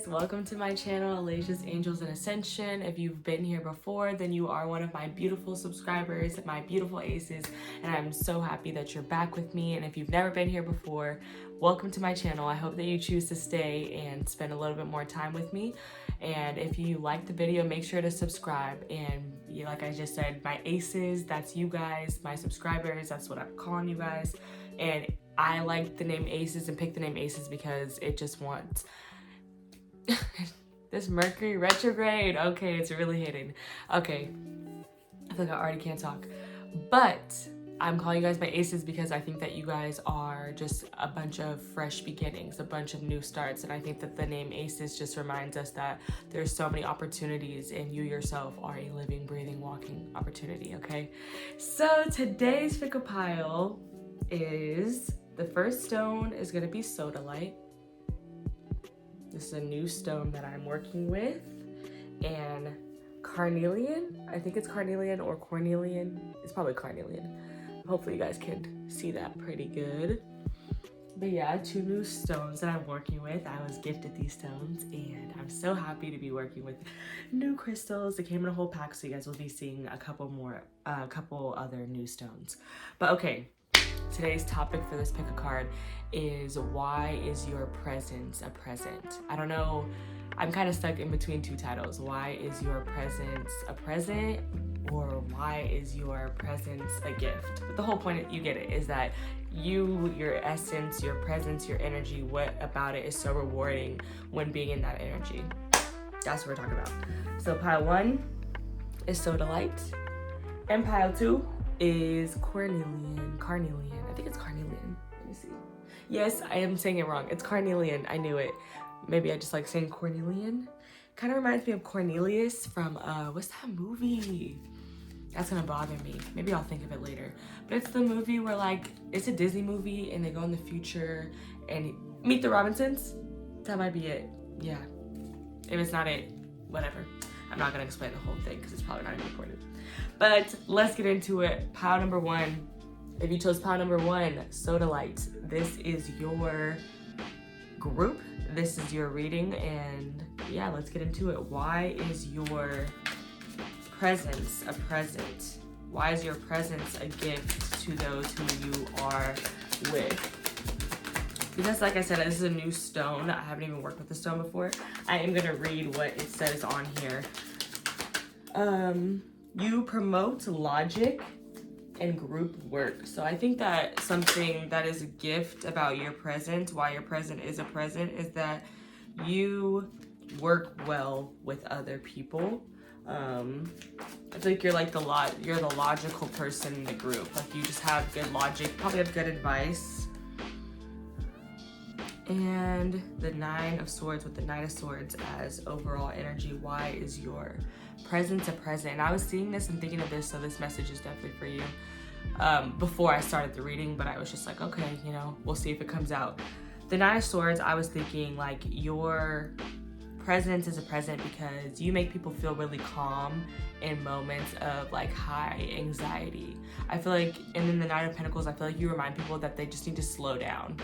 guys, welcome to my channel, Aleija's Angels and Ascension. If you've been here before, then you are one of my beautiful subscribers, my beautiful aces, and I'm so happy that you're back with me. And if you've never been here before, welcome to my channel. I hope that you choose to stay and spend a little bit more time with me. And if you like the video, make sure to subscribe. And like I just said, my aces, that's you guys, my subscribers, that's what I'm calling you guys. And I like the name aces and pick the name aces because it just wants this Mercury retrograde. Okay, it's really hitting. Okay, I feel like I already can't talk. But I'm calling you guys my aces because I think that you guys are just a bunch of fresh beginnings, a bunch of new starts. And I think that the name aces just reminds us that there's so many opportunities and you yourself are a living, breathing, walking opportunity, okay? So today's pick a pile is, the first stone is gonna be sodalite. This is a new stone that I'm working with. And carnelian, I think it's carnelian or cornelian. It's probably carnelian. Hopefully you guys can see that pretty good. But yeah, two new stones that I'm working with. I was gifted these stones and I'm so happy to be working with new crystals. They came in a whole pack, so you guys will be seeing a couple other new stones. But okay, today's topic for this pick a card is, why is your presence a present? I don't know, I'm kind of stuck in between two titles. Why is your presence a present, or why is your presence a gift? But the whole point, you get it, is that your essence, your presence, your energy, what about it is so rewarding when being in that energy? That's what we're talking about. So pile 1 is sodalite, and pile 2 is carnelian. I think it's carnelian. Let me see. Yes, I am saying it wrong. It's carnelian. I knew it. Maybe I just like saying cornelian. Kind of reminds me of Cornelius from what's that movie? That's gonna bother me. Maybe I'll think of it later. But it's the movie where, like, it's a Disney movie and they go in the future and Meet the Robinsons. That might be it. Yeah. If it's not it, whatever. I'm not gonna explain the whole thing because it's probably not even recorded. But let's get into it. Pile number 1. If you chose pile number 1, sodalite, this is your group. This is your reading, and yeah, let's get into it. Why is your presence a present? Why is your presence a gift to those who you are with? Because like I said, this is a new stone. I haven't even worked with the stone before. I am gonna read what it says on here. You promote logic and group work. So I think that something that is a gift about your present, why your present is a present, is that you work well with other people. I feel like you're like you're the logical person in the group. Like, you just have good logic, probably have good advice. And the 9 of Swords with the Knight of Swords as overall energy. Why is your presence a present? And I was seeing this and thinking of this, so this message is definitely for you. Before I started the reading, but I was just like, okay, you know, we'll see if it comes out. The 9 of Swords, I was thinking like your presence is a present because you make people feel really calm in moments of like high anxiety. I feel like, and then the 9 of Pentacles, I feel like you remind people that they just need to slow down.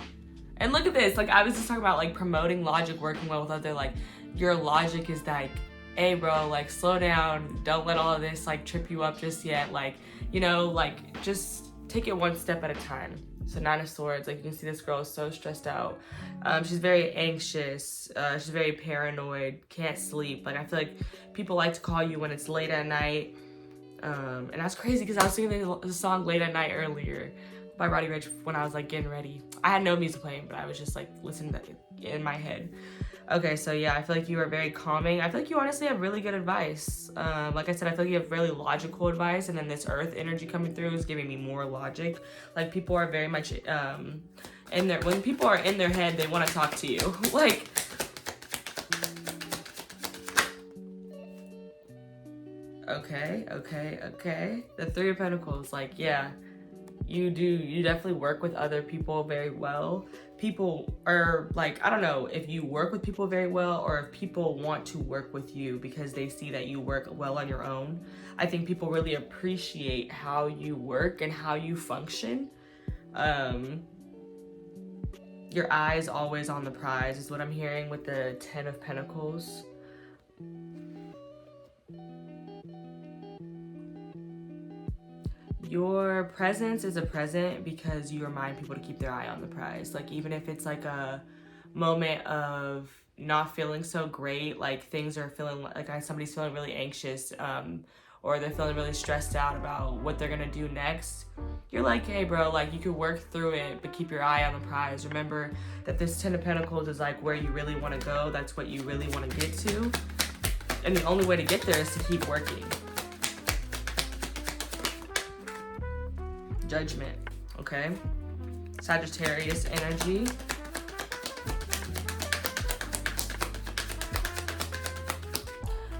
And look at this, like I was just talking about like promoting logic, working well with other, like your logic is like, hey bro, like slow down, don't let all of this like trip you up just yet, like, you know, like just take it one step at a time. So 9 of Swords, like you can see this girl is so stressed out. She's very anxious, she's very paranoid, can't sleep. Like I feel like people like to call you when it's late at night. And that's crazy because I was singing the song Late at Night earlier by Roddy Ricch when I was like getting ready. I had no music playing, but I was just like listening to it in my head. Okay, so yeah, I feel like you are very calming. I feel like you honestly have really good advice. Like I said, I feel like you have really logical advice, and then this earth energy coming through is giving me more logic. Like people are very much when people are in their head, they want to talk to you. Like, okay. The 3 of Pentacles, like, yeah. You definitely work with other people very well. People are like, I don't know if you work with people very well or if people want to work with you because they see that you work well on your own. I think people really appreciate how you work and how you function. Your eye's always on the prize is what I'm hearing with the 10 of Pentacles. Your presence is a present because you remind people to keep their eye on the prize. Like, even if it's like a moment of not feeling so great, like things are feeling like somebody's feeling really anxious, or they're feeling really stressed out about what they're gonna do next, you're like, hey bro, like you could work through it, but keep your eye on the prize. Remember that this 10 of Pentacles is like where you really want to go. That's what you really want to get to. And the only way to get there is to keep working. Judgment, okay? Sagittarius energy.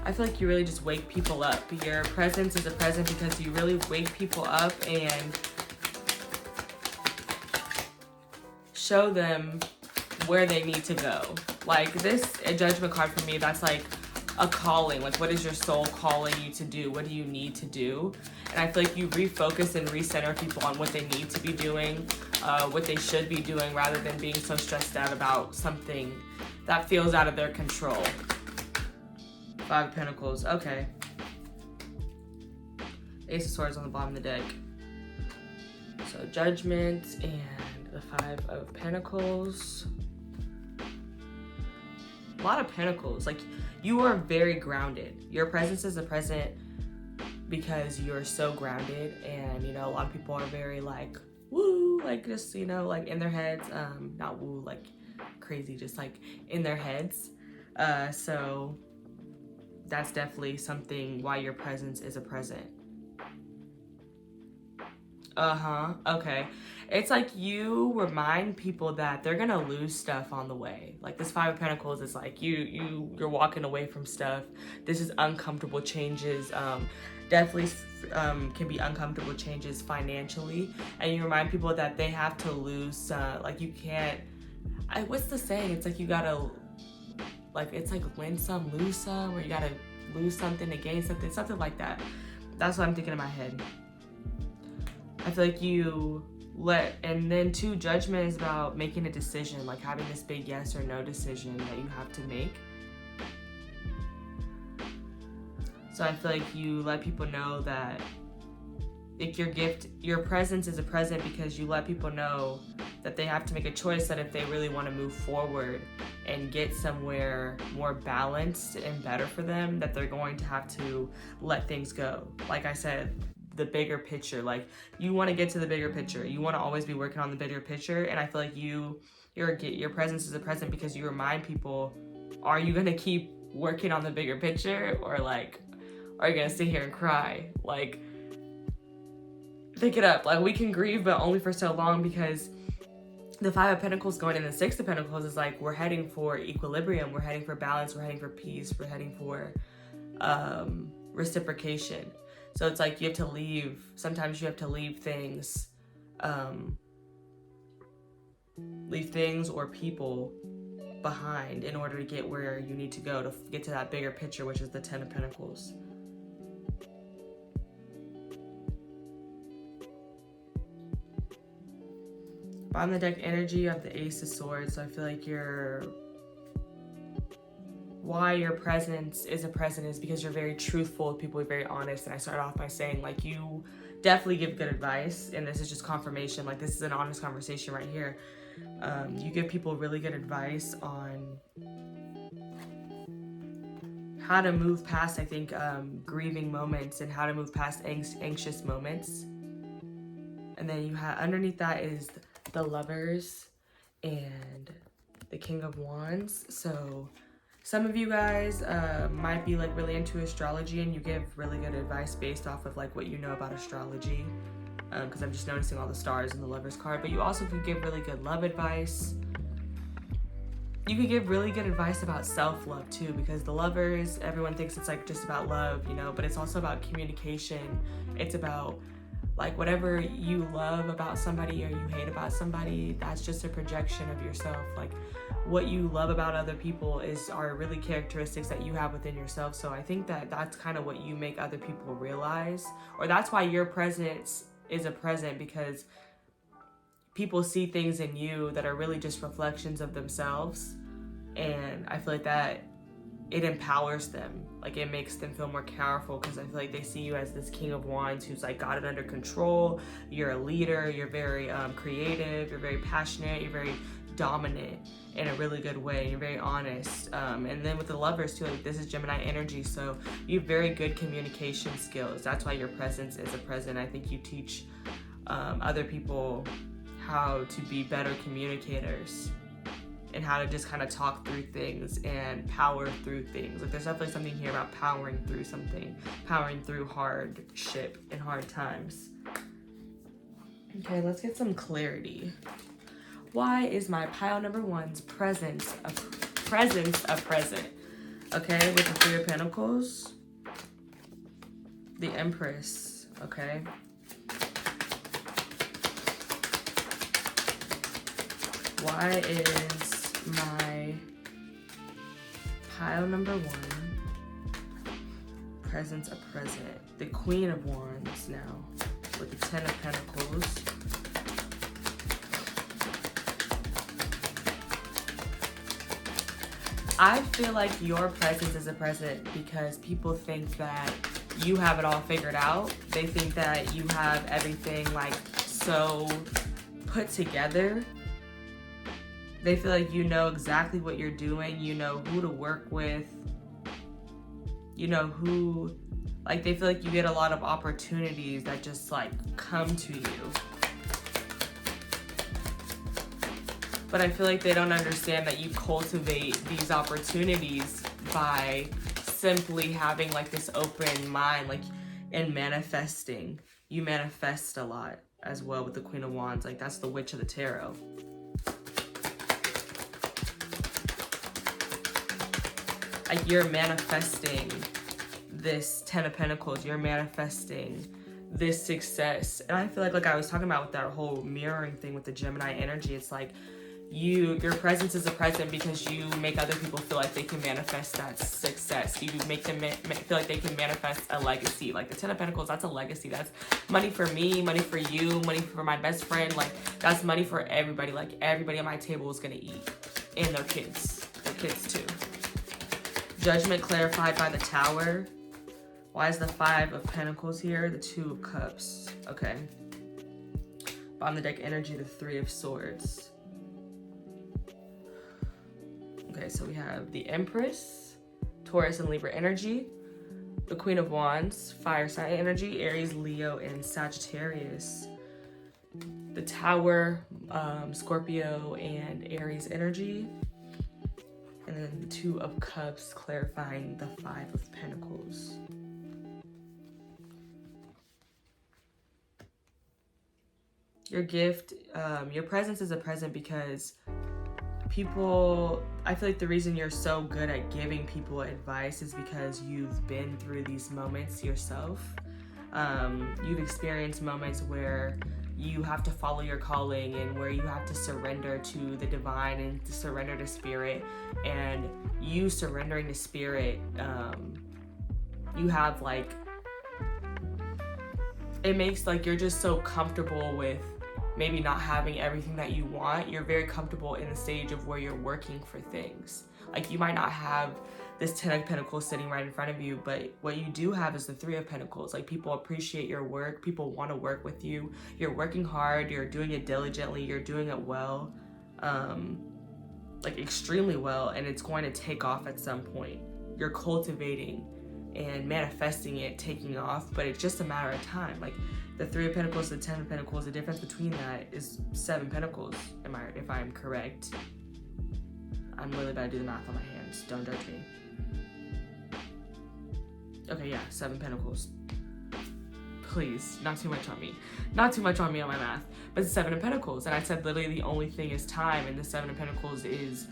I feel like you really just wake people up. Your presence is a present because you really wake people up and show them where they need to go. Like this, a judgment card for me, that's like a calling. Like, what is your soul calling you to do? What do you need to do? And I feel like you refocus and recenter people on what they need to be doing, what they should be doing, rather than being so stressed out about something that feels out of their control. 5 of Pentacles, okay. Ace of Swords on the bottom of the deck. So Judgment and the 5 of Pentacles. A lot of Pentacles. Like, you are very grounded. Your presence is a present because you're so grounded, and you know, a lot of people are very like woo, like just, you know, like in their heads, not woo like crazy, just like in their heads. So that's definitely something why your presence is a present. Okay. It's like you remind people that they're gonna lose stuff on the way. Like this 5 of Pentacles is like you're walking away from stuff. This is uncomfortable changes. Definitely can be uncomfortable changes financially, and you remind people that they have to lose. Like you can't. What's the saying? It's like you gotta, like it's like win some, lose some, or you gotta lose something to gain something like that. That's what I'm thinking in my head. I feel like you and then 2, Judgment is about making a decision, like having this big yes or no decision that you have to make. So I feel like you let people know that like your presence is a present because you let people know that they have to make a choice, that if they really want to move forward and get somewhere more balanced and better for them, that they're going to have to let things go. Like I said, the bigger picture, like you want to get to the bigger picture. You want to always be working on the bigger picture. And I feel like your presence is a present because you remind people, are you going to keep working on the bigger picture, or like, are you going to sit here and cry? Like, pick it up. Like, we can grieve, but only for so long, because the 5 of Pentacles going in the 6 of Pentacles is like, we're heading for equilibrium. We're heading for balance. We're heading for peace. We're heading for reciprocation. So it's like you have to leave. Sometimes you have to leave things or people behind in order to get where you need to go, to get to that bigger picture, which is the 10 of Pentacles. Bottom of the deck energy of the Ace of Swords. So I feel like why your presence is a present is because you're very truthful with people, you're very honest. And I started off by saying, like, you definitely give good advice, and this is just confirmation. Like, this is an honest conversation right here. You give people really good advice on how to move past, I think, grieving moments, and how to move past anxious moments. And then you have underneath that is the Lovers and the King of Wands. So some of you guys might be like really into astrology, and you give really good advice based off of like what you know about astrology, because I'm just noticing all the stars in the Lovers card. But you also could give really good love advice. You could give really good advice about self-love too, because the Lovers, everyone thinks it's like just about love, you know, but it's also about communication. It's about like whatever you love about somebody or you hate about somebody, that's just a projection of yourself. Like, what you love about other people are really characteristics that you have within yourself. So I think that that's kind of what you make other people realize, or that's why your presence is a present, because people see things in you that are really just reflections of themselves. And I feel like that it empowers them. Like, it makes them feel more powerful, because I feel like they see you as this King of Wands who's like got it under control. You're a leader. You're very creative. You're very passionate. You're very dominant in a really good way. You're very honest. And then with the Lovers too, like, this is Gemini energy, so you have very good communication skills. That's why your presence is a present. I think you teach other people how to be better communicators, and how to just kind of talk through things and power through things. Like, there's definitely something here about powering through something, powering through hardship and hard times. Okay, let's get some clarity. Why is my pile number one's presence a present? Okay, with the Three of Pentacles, the Empress, okay? Why is my pile number one presence a present? The Queen of Wands now, with the Ten of Pentacles. I feel like your presence is a present because people think that you have it all figured out. They think that you have everything like so put together. They feel like you know exactly what you're doing. You know who to work with. You know who, like, they feel like you get a lot of opportunities that just like come to you. But I feel like they don't understand that you cultivate these opportunities by simply having like this open mind, like, and manifesting. You manifest a lot as well with the Queen of Wands. Like, that's the Witch of the Tarot. Like, you're manifesting this Ten of Pentacles. You're manifesting this success. And I feel like I was talking about with that whole mirroring thing with the Gemini energy, it's like your presence is a present because you make other people feel like they can manifest that success. You make them feel like they can manifest a legacy. Like the Ten of Pentacles, that's a legacy. That's money for me, money for you, money for my best friend. Like, that's money for everybody. Like, everybody at my table is gonna eat, and their kids too. Judgment clarified by the Tower. Why is the Five of Pentacles here? The Two of Cups. Okay. Bottom of the deck energy, the Three of Swords. Okay, so we have the Empress, Taurus and Libra energy, the Queen of Wands, fire sign energy, Aries, Leo, and Sagittarius. The Tower, Scorpio and Aries energy. And then the Two of Cups clarifying the Five of Pentacles. Your gift, your presence is a present because people, I feel like the reason you're so good at giving people advice is because you've been through these moments yourself. You've experienced moments where you have to follow your calling and where you have to surrender to the divine and to surrender to spirit. And you surrendering to spirit, you have like, it makes like you're just so comfortable with maybe not having everything that you want. You're very comfortable in the stage of where you're working for things. Like, you might not have this Ten of Pentacles sitting right in front of you, but what you do have is the Three of Pentacles. Like, people appreciate your work. People want to work with you. You're working hard. You're doing it diligently. You're doing it well, like extremely well, and it's going to take off at some point. You're cultivating and manifesting it taking off, but it's just a matter of time. Like, the Three of Pentacles, the Ten of Pentacles, the difference between that is Seven Pentacles, if I'm correct. I'm really bad at doing the math on my hands. Don't judge me. Okay, yeah, Seven Pentacles. Please, not too much on me. Not too much on me on my math. But it's Seven of Pentacles, and I said literally the only thing is time, and the Seven of Pentacles is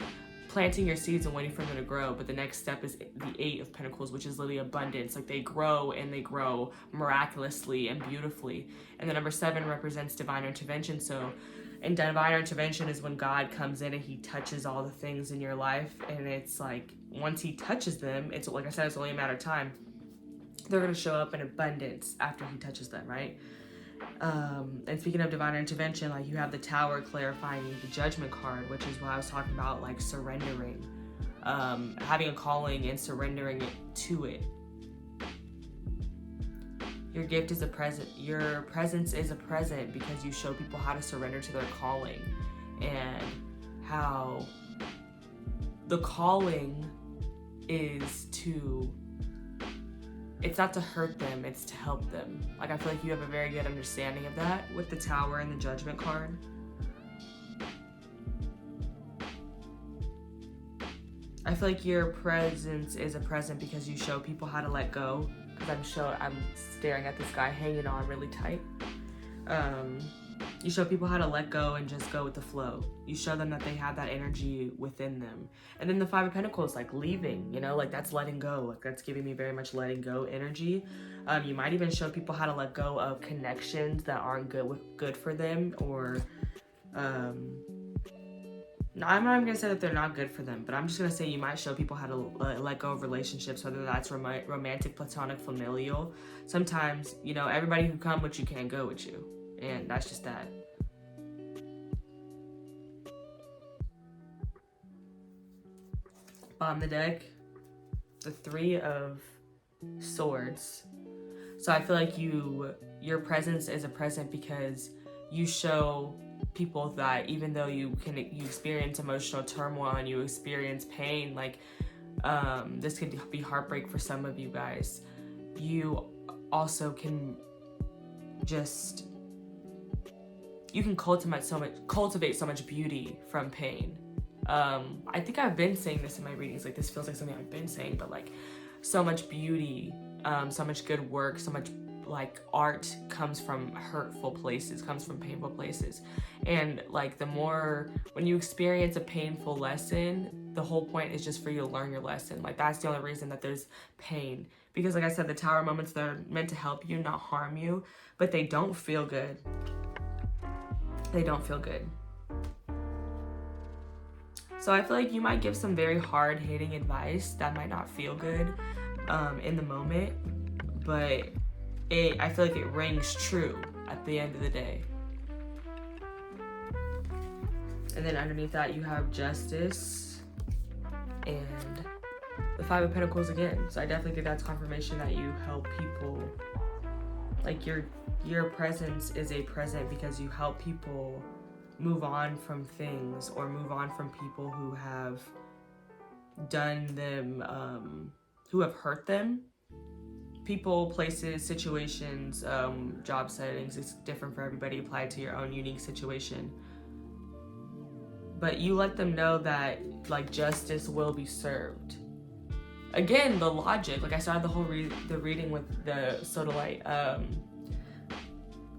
planting your seeds and waiting for them to grow. But the next step is the Eight of Pentacles, which is literally abundance. Like, they grow and they grow miraculously and beautifully. And the number 7 represents divine intervention. So, and divine intervention is when God comes in and he touches all the things in your life. And it's like, once he touches them, it's like I said, it's only a matter of time. They're going to show up in abundance after he touches them, right? And speaking of divine intervention, like you have the Tower clarifying the Judgment card, which is what I was talking about, like surrendering, having a calling and surrendering it to it. Your gift is a present. Your presence is a present because you show people how to surrender to their calling, and how the calling is to, it's not to hurt them, it's to help them. Like I feel like you have a very good understanding of that with the Tower and the Judgment card. I feel like your presence is a present because you show people how to let go. Because I'm staring at this guy hanging on really tight. You show people how to let go and just go with the flow. You show them that they have that energy within them. And then the Five of Pentacles, like leaving, you know, like that's letting go. Like that's giving me very much letting go energy. You might even show people how to let go of connections that aren't good for them, or no, I'm not even gonna say that they're not good for them, but I'm just gonna say you might show people how to let go of relationships, whether that's romantic, platonic, familial. Sometimes, you know, everybody who come with you can't go with you, and that's just that. Bottom of the deck, the Three of Swords. So I feel like your presence is a present because you show people that even though you experience emotional turmoil and you experience pain, like this could be heartbreak for some of you guys, you also can just, you can cultivate so much beauty from pain. I think I've been saying this in my readings, like this feels like something I've been saying, but like so much beauty, so much good work, so much like art comes from hurtful places, comes from painful places. And like the more, when you experience a painful lesson, the whole point is just for you to learn your lesson. Like that's the only reason that there's pain. Because like I said, the Tower moments, they're meant to help you, not harm you, but they don't feel good. They don't feel good. So I feel like you might give some very hard-hitting advice that might not feel good in the moment, but I feel like it rings true at the end of the day. And then underneath that you have Justice and the Five of Pentacles again. So I definitely think that's confirmation that you help people. Like your presence is a present because you help people move on from things, or move on from people who have done them, who have hurt them. People, places, situations, job settings, it's different for everybody, applied to your own unique situation. But you let them know that like justice will be served. Again, the logic, like I started the whole reading with the sodalite,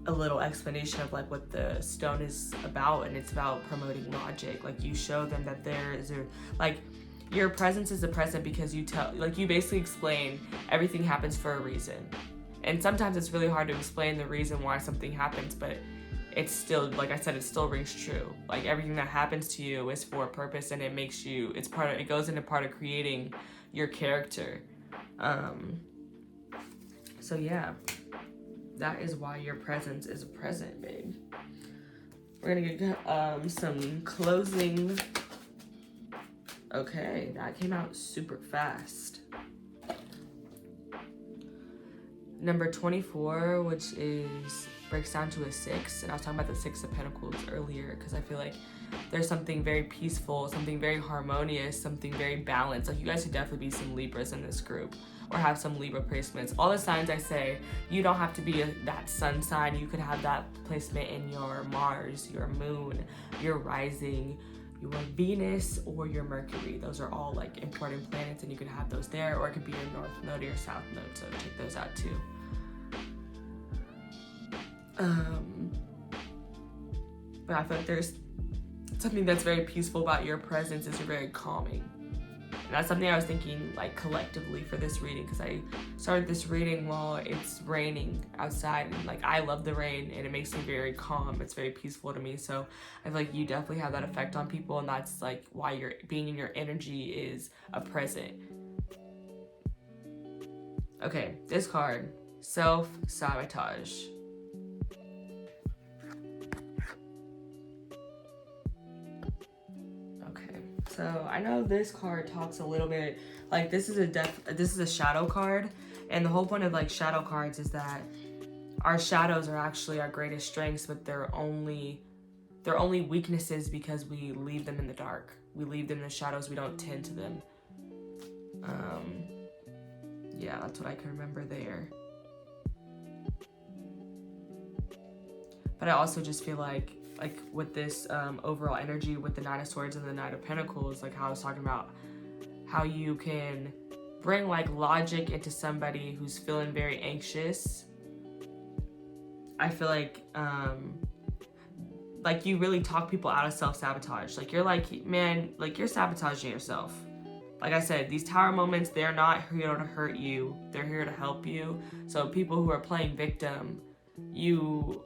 a little explanation of like what the stone is about, and it's about promoting logic. Like you show them that there is your presence is a present because you basically explain everything happens for a reason. And sometimes it's really hard to explain the reason why something happens, but it's still, like I said, it still rings true. Like everything that happens to you is for a purpose, and it makes you, it goes into part of creating your character. So yeah, that is why your presence is a present, babe. We're gonna get some closing. Okay, that came out super fast. Number 24, which breaks down to a 6, and I was talking about the 6 of Pentacles earlier because I feel like there's something very peaceful, something very harmonious, something very balanced. Like you guys should definitely be some Libras in this group, or have some Libra placements. All the signs I say, you don't have to be that sun sign. You could have that placement in your Mars, your moon, your rising, your Venus, or your Mercury. Those are all like important planets, and you could have those there, or it could be your North Node or your South Node, so check those out too. But I feel like there's something that's very peaceful about your presence. Is you're very calming. And that's something I was thinking like collectively for this reading, because I started this reading while it's raining outside, and like I love the rain and it makes me very calm. It's very peaceful to me. So I feel like you definitely have that effect on people, and that's like why you're being in your energy is a present. Okay, this card, self-sabotage. So I know this card talks a little bit, like this is a shadow card, and the whole point of like shadow cards is that our shadows are actually our greatest strengths, but they're only weaknesses because we leave them in the dark. We leave them in the shadows. We don't tend to them. Yeah, that's what I can remember there. But I also just feel like with this overall energy with the Nine of Swords and the Knight of Pentacles, like how I was talking about, how you can bring like logic into somebody who's feeling very anxious. I feel like you really talk people out of self-sabotage. Like you're like, man, like you're sabotaging yourself. Like I said, these tower moments, they're not here to hurt you. They're here to help you. So people who are playing victim, you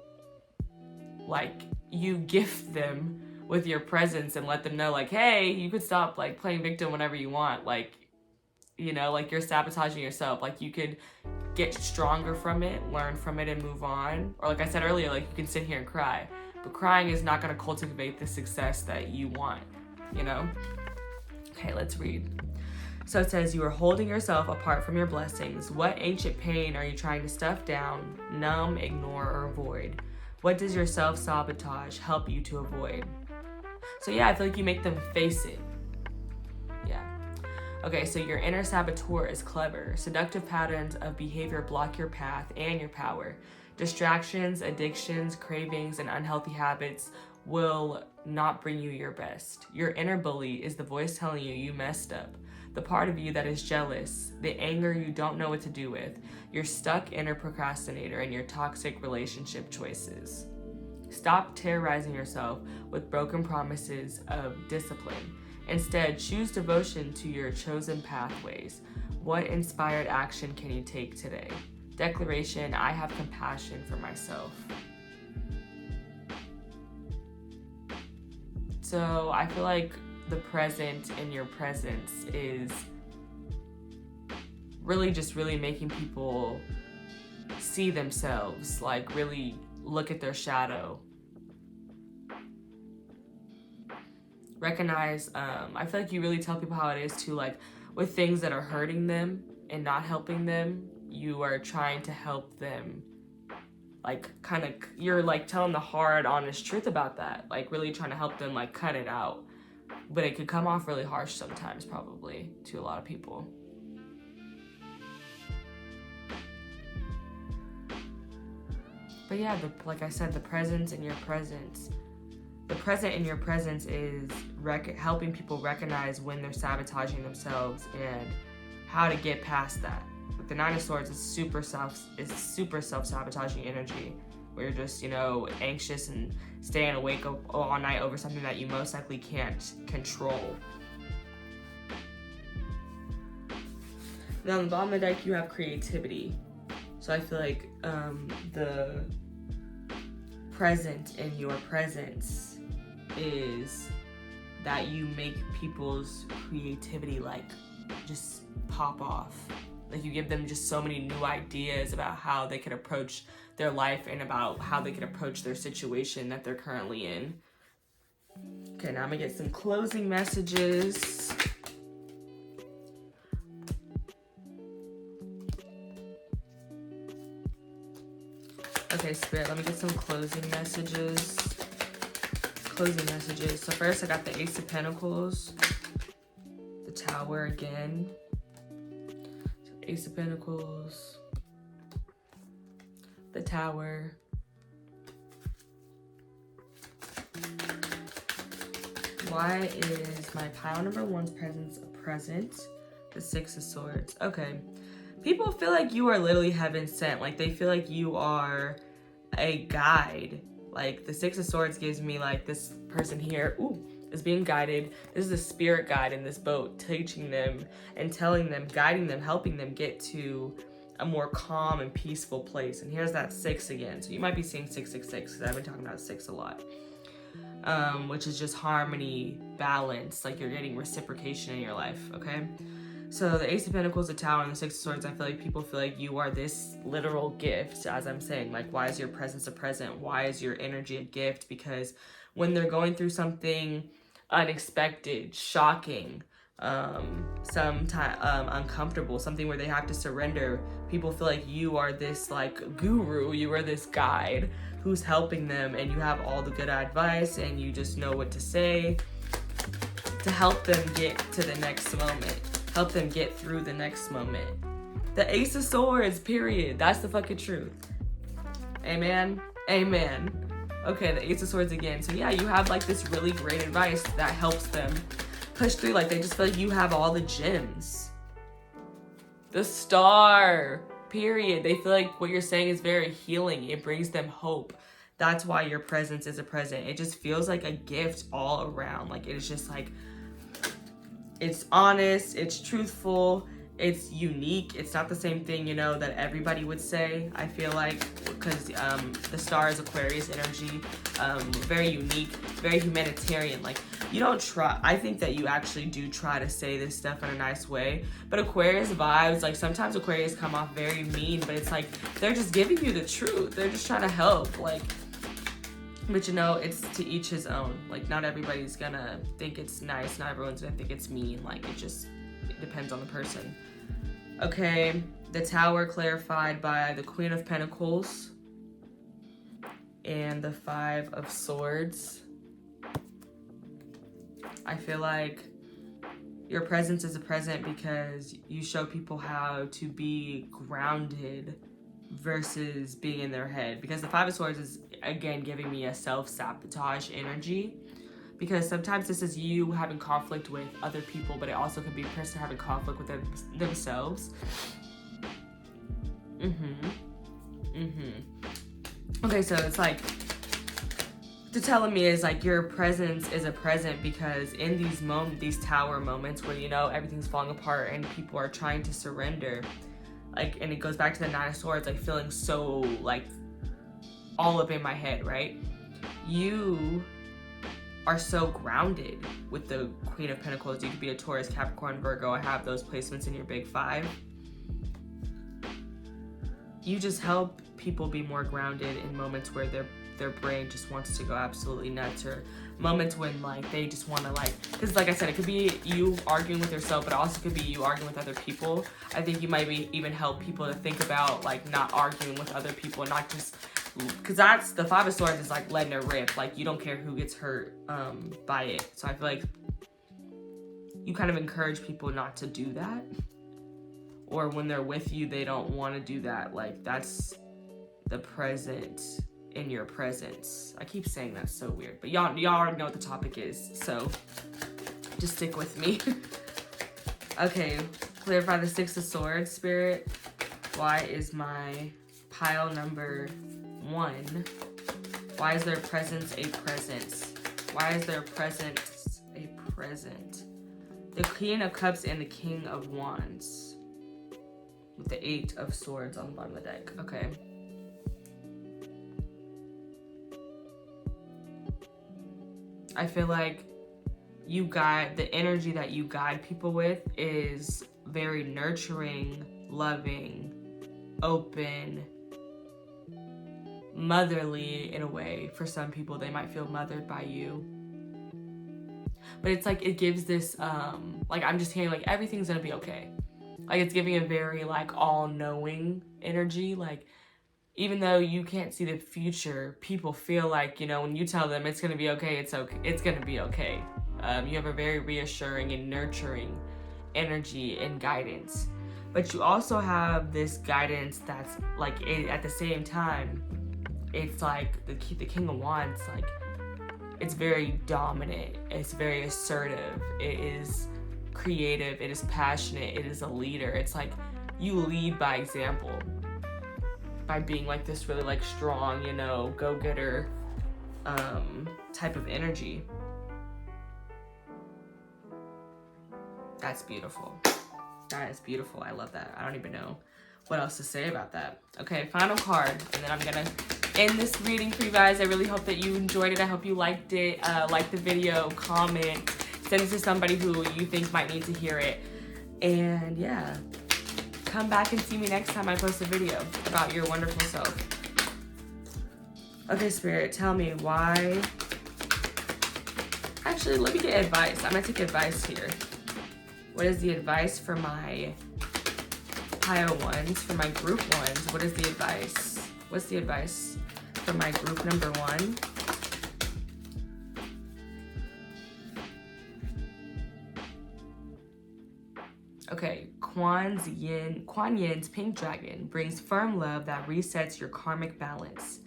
gift them with your presence and let them know like, hey, you could stop like playing victim whenever you want. Like, you know, like you're sabotaging yourself. Like you could get stronger from it, learn from it, and move on. Or like I said earlier, like you can sit here and cry. But crying is not going to cultivate the success that you want, you know? Okay, let's read. So it says, you are holding yourself apart from your blessings. What ancient pain are you trying to stuff down, numb, ignore, or avoid? What does your self-sabotage help you to avoid? So yeah, I feel like you make them face it. Yeah. Okay, so your inner saboteur is clever. Seductive patterns of behavior block your path and your power. Distractions, addictions, cravings, and unhealthy habits will not bring you your best. Your inner bully is the voice telling you you messed up. The part of you that is jealous, the anger you don't know what to do with, your stuck inner procrastinator, and your toxic relationship choices. Stop terrorizing yourself with broken promises of discipline. Instead, choose devotion to your chosen pathways. What inspired action can you take today? Declaration, I have compassion for myself. So I feel like the present in your presence is really making people see themselves, like really look at their shadow. Recognize, I feel like you really tell people how it is too, like with things that are hurting them and not helping them, you are trying to help them. Like you're like telling the hard, honest truth about that, like really trying to help them like cut it out. But it could come off really harsh sometimes, probably, to a lot of people. But yeah, like I said, the presence in your presence. The present in your presence is helping people recognize when they're sabotaging themselves and how to get past that. With the Nine of Swords, it's super self-sabotaging energy, where you're just, you know, anxious and staying awake all night over something that you most likely can't control. Now, on the bottom of the deck, you have creativity. So I feel like the present in your presence is that you make people's creativity like just pop off. Like you give them just so many new ideas about how they could approach their life and about how they could approach their situation that they're currently in. Okay, now I'm gonna get some closing messages. Okay, Spirit, let me get some closing messages. So first I got the Ace of Pentacles, the Tower again. Ace of Pentacles, the Tower, why is my pile number one's presence a present? The Six of Swords. Okay, people feel like you are literally heaven sent. Like they feel like you are a guide. Like the Six of Swords gives me like this person here, is being guided. This is a spirit guide in this boat, teaching them and telling them, guiding them, helping them get to a more calm and peaceful place. And here's that 6 again. So you might be seeing 666 because I've been talking about 6 a lot, which is just harmony, balance, like you're getting reciprocation in your life, okay? So the Ace of Pentacles, the Tower, and the Six of Swords, I feel like people feel like you are this literal gift, as I'm saying. Like, why is your presence a present? Why is your energy a gift? Because when they're going through something unexpected, shocking, sometimes uncomfortable, something where they have to surrender. People feel like you are this like guru, you are this guide who's helping them, and you have all the good advice and you just know what to say to help them get to the next moment, help them get through the next moment. The Ace of Swords, period. That's the fucking truth. Amen. Amen. Okay, the Ace of Swords again. So yeah, you have like this really great advice that helps them push through. Like they just feel like you have all the gems. The Star, period. They feel like what you're saying is very healing. It brings them hope. That's why your presence is a present. It just feels like a gift all around. Like it's just like, it's honest, it's truthful, it's unique. It's not the same thing, you know, that everybody would say, I feel like, because the Star is Aquarius energy, very unique, very humanitarian. Like, you don't try, I think that you actually do try to say this stuff in a nice way, but Aquarius vibes, like sometimes Aquarius come off very mean, but it's like, they're just giving you the truth. They're just trying to help, like, but you know, it's to each his own. Like, not everybody's gonna think it's nice, not everyone's gonna think it's mean. Like, it depends on the person. Okay, the Tower clarified by the Queen of Pentacles and the Five of Swords. I feel like your presence is a present because you show people how to be grounded versus being in their head. Because the Five of Swords is, again, giving me a self-sabotage energy. Because sometimes this is you having conflict with other people, but it also could be a person having conflict with themselves. Okay, so it's like, to telling me is like your presence is a present because in these moments, these Tower moments where, you know, everything's falling apart and people are trying to surrender, like, and it goes back to the Nine of Swords, like feeling so like all up in my head, right? You are so grounded with the Queen of Pentacles. You could be a Taurus, Capricorn, Virgo. I have those placements in your big five. You just help people be more grounded in moments where their brain just wants to go absolutely nuts, or moments when like they just want to like, because like I said, it could be you arguing with yourself, but it also could be you arguing with other people. I think you might be even help people to think about like not arguing with other people, not just, because that's the Five of Swords is like letting it rip. Like you don't care who gets hurt by it. So I feel like you kind of encourage people not to do that, or when they're with you, they don't want to do that. Like that's the present in your presence. I keep saying that's so weird, but y'all already know what the topic is, so just stick with me. Okay, clarify the Six of Swords, Spirit. Why is my pile number 1? Why is their presence a presence? Why is their presence a present? The Queen of Cups and the King of Wands with the Eight of Swords on the bottom of the deck. Okay. I feel like the energy that you guide people with is very nurturing, loving, open, motherly in a way. For some people, they might feel mothered by you. But it's like, it gives this, like I'm just hearing like everything's gonna be okay. Like it's giving a very like all-knowing energy. Like even though you can't see the future, people feel like, you know, when you tell them it's gonna be okay, it's gonna be okay. You have a very reassuring and nurturing energy and guidance. But you also have this guidance that's like, at the same time, it's like the King of Wands, like it's very dominant, it's very assertive, it is creative, it is passionate, it is a leader. It's like you lead by example, by being like this really like strong, you know, go-getter type of energy. That's beautiful. That is beautiful. I love that. I don't even know what else to say about that. Okay, final card, and then I'm gonna end this reading for you guys. I really hope that you enjoyed it. I hope you liked it. Like the video, comment, send it to somebody who you think might need to hear it. And yeah, come back and see me next time I post a video about your wonderful self. Okay, Spirit, tell me why. I Actually, let me get advice. I'm gonna take advice here. What is the advice for my pile ones, for my group ones? What is the advice? What's the advice for my group number 1? Okay, Kuan Yin's pink dragon brings firm love that resets your karmic balance.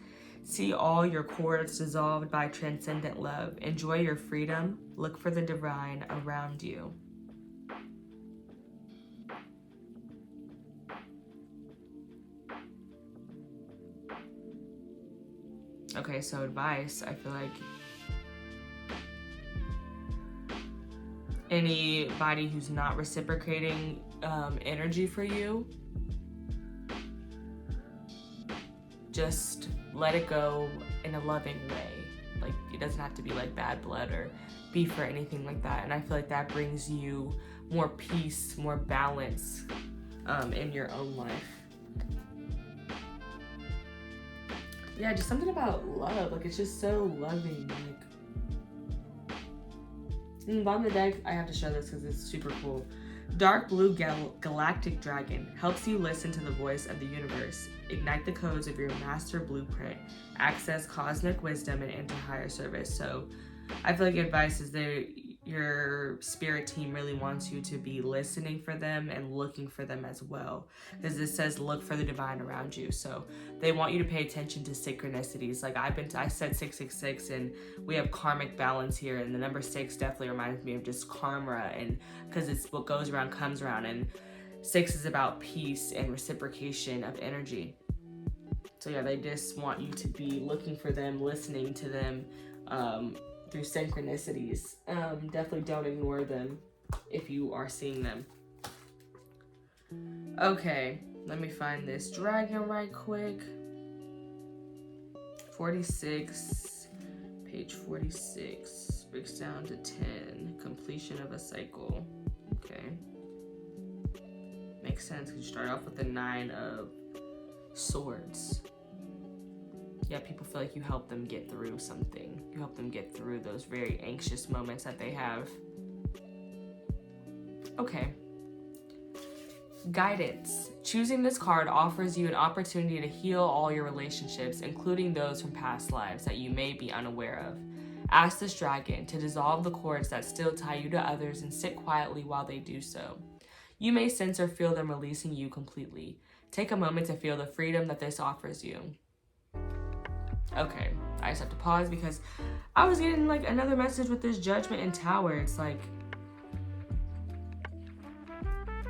See all your cords dissolved by transcendent love. Enjoy your freedom. Look for the divine around you. Okay, so advice, I feel like anybody who's not reciprocating energy for you, just let it go in a loving way. Like, it doesn't have to be like bad blood or beef or anything like that. And I feel like that brings you more peace, more balance in your own life. Yeah, just something about love. Like, it's just so loving. Like, in the bottom of the deck, I have to show this because it's super cool. Dark blue galactic dragon helps you listen to the voice of the universe, ignite the codes of your master blueprint, access cosmic wisdom, and enter higher service. So I feel like advice is that your spirit team really wants you to be listening for them and looking for them as well, because it says look for the divine around you. So they want you to pay attention to synchronicities. Like I said 666, and we have karmic balance here, and the number 6 definitely reminds me of just karma, and because it's what goes around comes around, and 6 is about peace and reciprocation of energy. So yeah, they just want you to be looking for them, listening to them, through synchronicities. Definitely don't ignore them if you are seeing them. Okay, let me find this dragon right quick. 46, page 46, breaks down to 10, completion of a cycle. Okay. Makes sense, because you start off with the 9 of Swords. Yeah, people feel like you help them get through something. You help them get through those very anxious moments that they have. Okay. Guidance. Choosing this card offers you an opportunity to heal all your relationships, including those from past lives that you may be unaware of. Ask this dragon to dissolve the cords that still tie you to others and sit quietly while they do so. You may sense or feel them releasing you completely. Take a moment to feel the freedom that this offers you. Okay, I just have to pause because I was getting like another message with this Judgment and Tower. It's like,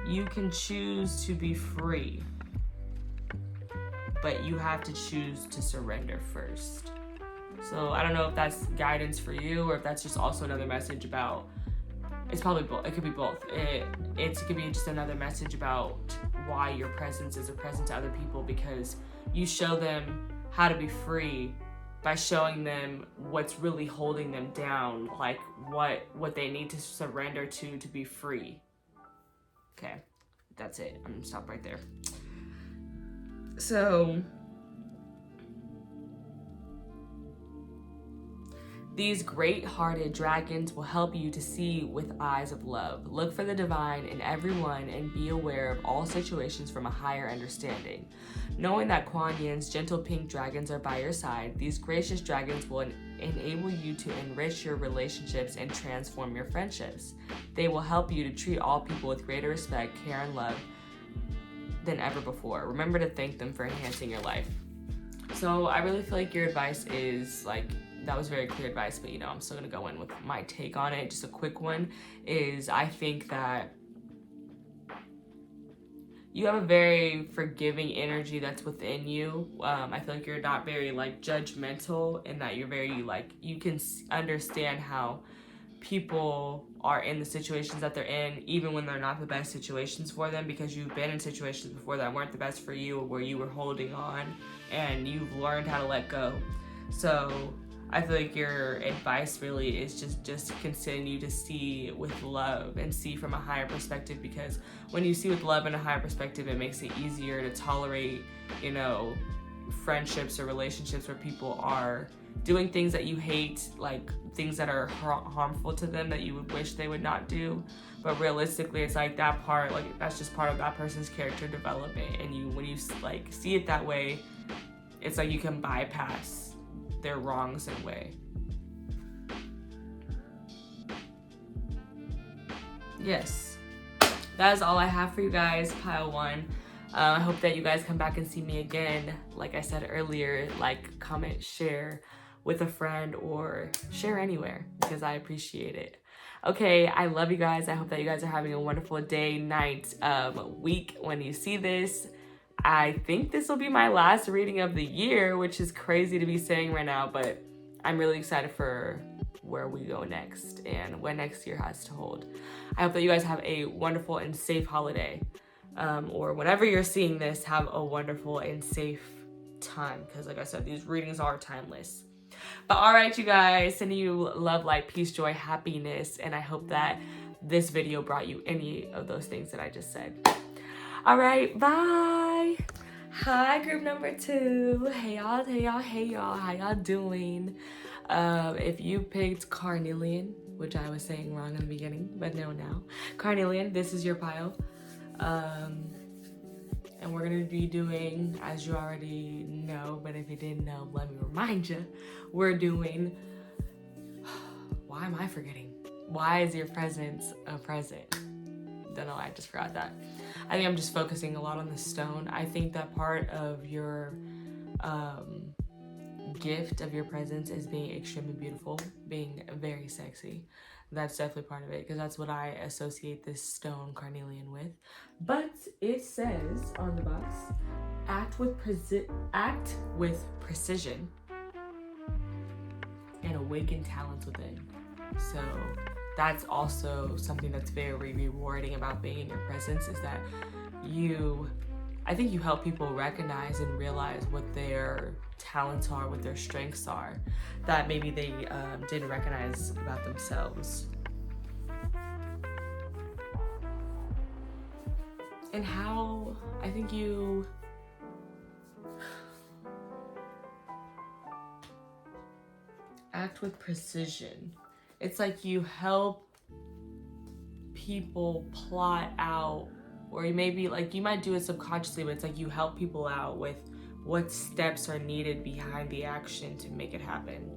you can choose to be free, but you have to choose to surrender first. So I don't know if that's guidance for you, or if that's just also another message about, it's probably both. It could be both. It could be just another message about why your presence is a present to other people, because you show them how to be free by showing them what's really holding them down, like what they need to surrender to be free. Okay, that's it. I'm gonna stop right there. So these great-hearted dragons will help you to see with eyes of love. Look for the divine in everyone and be aware of all situations from a higher understanding. Knowing that Kuan Yin's gentle pink dragons are by your side, these gracious dragons will enable you to enrich your relationships and transform your friendships. They will help you to treat all people with greater respect, care, and love than ever before. Remember to thank them for enhancing your life. So I really feel like your advice is like, that was very clear advice, but I'm still gonna go in with my take on it. Just a quick one is, I think that you have a very forgiving energy that's within you. I feel like you're not very like judgmental, and that you're very like, you can understand how people are in the situations that they're in, even when they're not the best situations for them, because you've been in situations before that weren't the best for you, where you were holding on, and you've learned how to let go. So I feel like your advice really is just continue to see with love and see from a higher perspective, because when you see with love and a higher perspective, it makes it easier to tolerate, friendships or relationships where people are doing things that you hate, like things that are harmful to them that you would wish they would not do. But realistically, it's like that part, like that's just part of that person's character development. And when you like see it that way, it's like you can bypass their wrongs in a way. Yes, that is all I have for you guys, pile 1. I hope that you guys come back and see me again. Like I said earlier, like, comment, share with a friend, or share anywhere, because I appreciate it. Okay, I love you guys. I hope that you guys are having a wonderful day, night, week when you see this. I think this will be my last reading of the year, which is crazy to be saying right now, but I'm really excited for where we go next and what next year has to hold. I hope that you guys have a wonderful and safe holiday. Or whenever you're seeing this, have a wonderful and safe time, because like I said, these readings are timeless. But all right, you guys, sending you love, light, peace, joy, happiness, and I hope that this video brought you any of those things that I just said. All right, bye. Hi, group number 2. Hey y'all, hey y'all, hey y'all. How y'all doing? If you picked carnelian, which I was saying wrong in the beginning, but no, now carnelian, this is your pile. And we're gonna be doing, as you already know, but if you didn't know, let me remind you, we're doing, why am I forgetting? Why is your presence a present? Don't know, I just forgot that. I think I'm just focusing a lot on the stone. I think that part of your gift of your presence is being extremely beautiful, being very sexy. That's definitely part of it, because that's what I associate this stone carnelian with. But it says on the box, act with precision and awaken talents within. So that's also something that's very rewarding about being in your presence, is that I think you help people recognize and realize what their talents are, what their strengths are, that maybe they didn't recognize about themselves. And how I think you act with precision. It's like you help people plot out, or maybe like you might do it subconsciously, but it's like you help people out with what steps are needed behind the action to make it happen.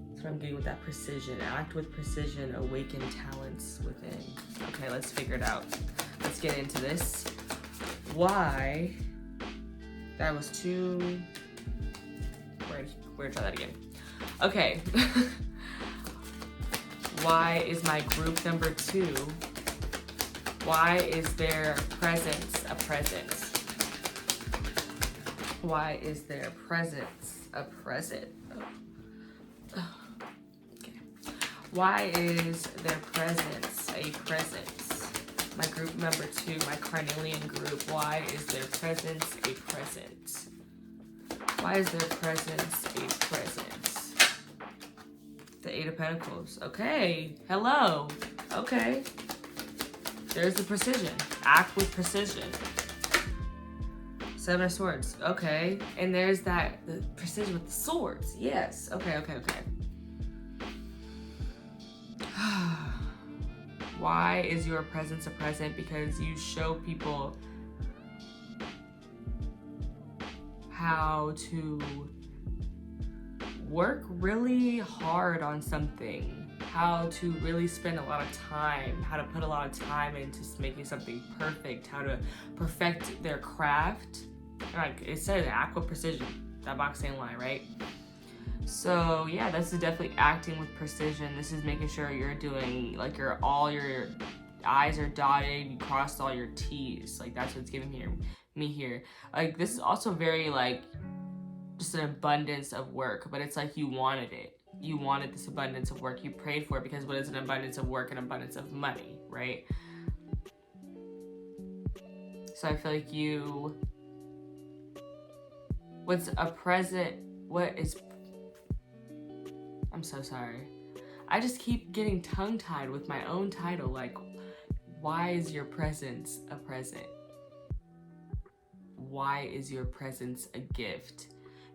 That's what I'm getting with that precision. Act with precision, awaken talents within. Okay, let's figure it out. Let's get into this. Why? That was too... We're gonna try that again. Okay. Why is my group number 2? Why is their presence a presence? Why is their presence a present? Oh. Okay. Why is their presence a presence? My group number 2, my carnelian group. Why is their presence a present? Why is their presence a present? The 8 of Pentacles. Okay. Hello. Okay. There's the precision. Act with precision. 7 of Swords. Okay. And there's the precision with the swords. Yes. Okay. Why is your presence a present? Because you show people how to work really hard on something, how to really spend a lot of time, how to put a lot of time into making something perfect, how to perfect their craft. Like it says, act with precision, that box ain't lie, right? So yeah, this is definitely acting with precision. This is making sure you're doing, like, all your I's are dotted, you crossed all your T's. Like that's what's giving me here. Like this is also very like just an abundance of work, but it's like you wanted it. You wanted this abundance of work. You prayed for it, because what is an abundance of work? An abundance of money, right? So I feel like what's a present? I'm so sorry. I just keep getting tongue-tied with my own title. Like, why is your presence a present? Why is your presence a gift?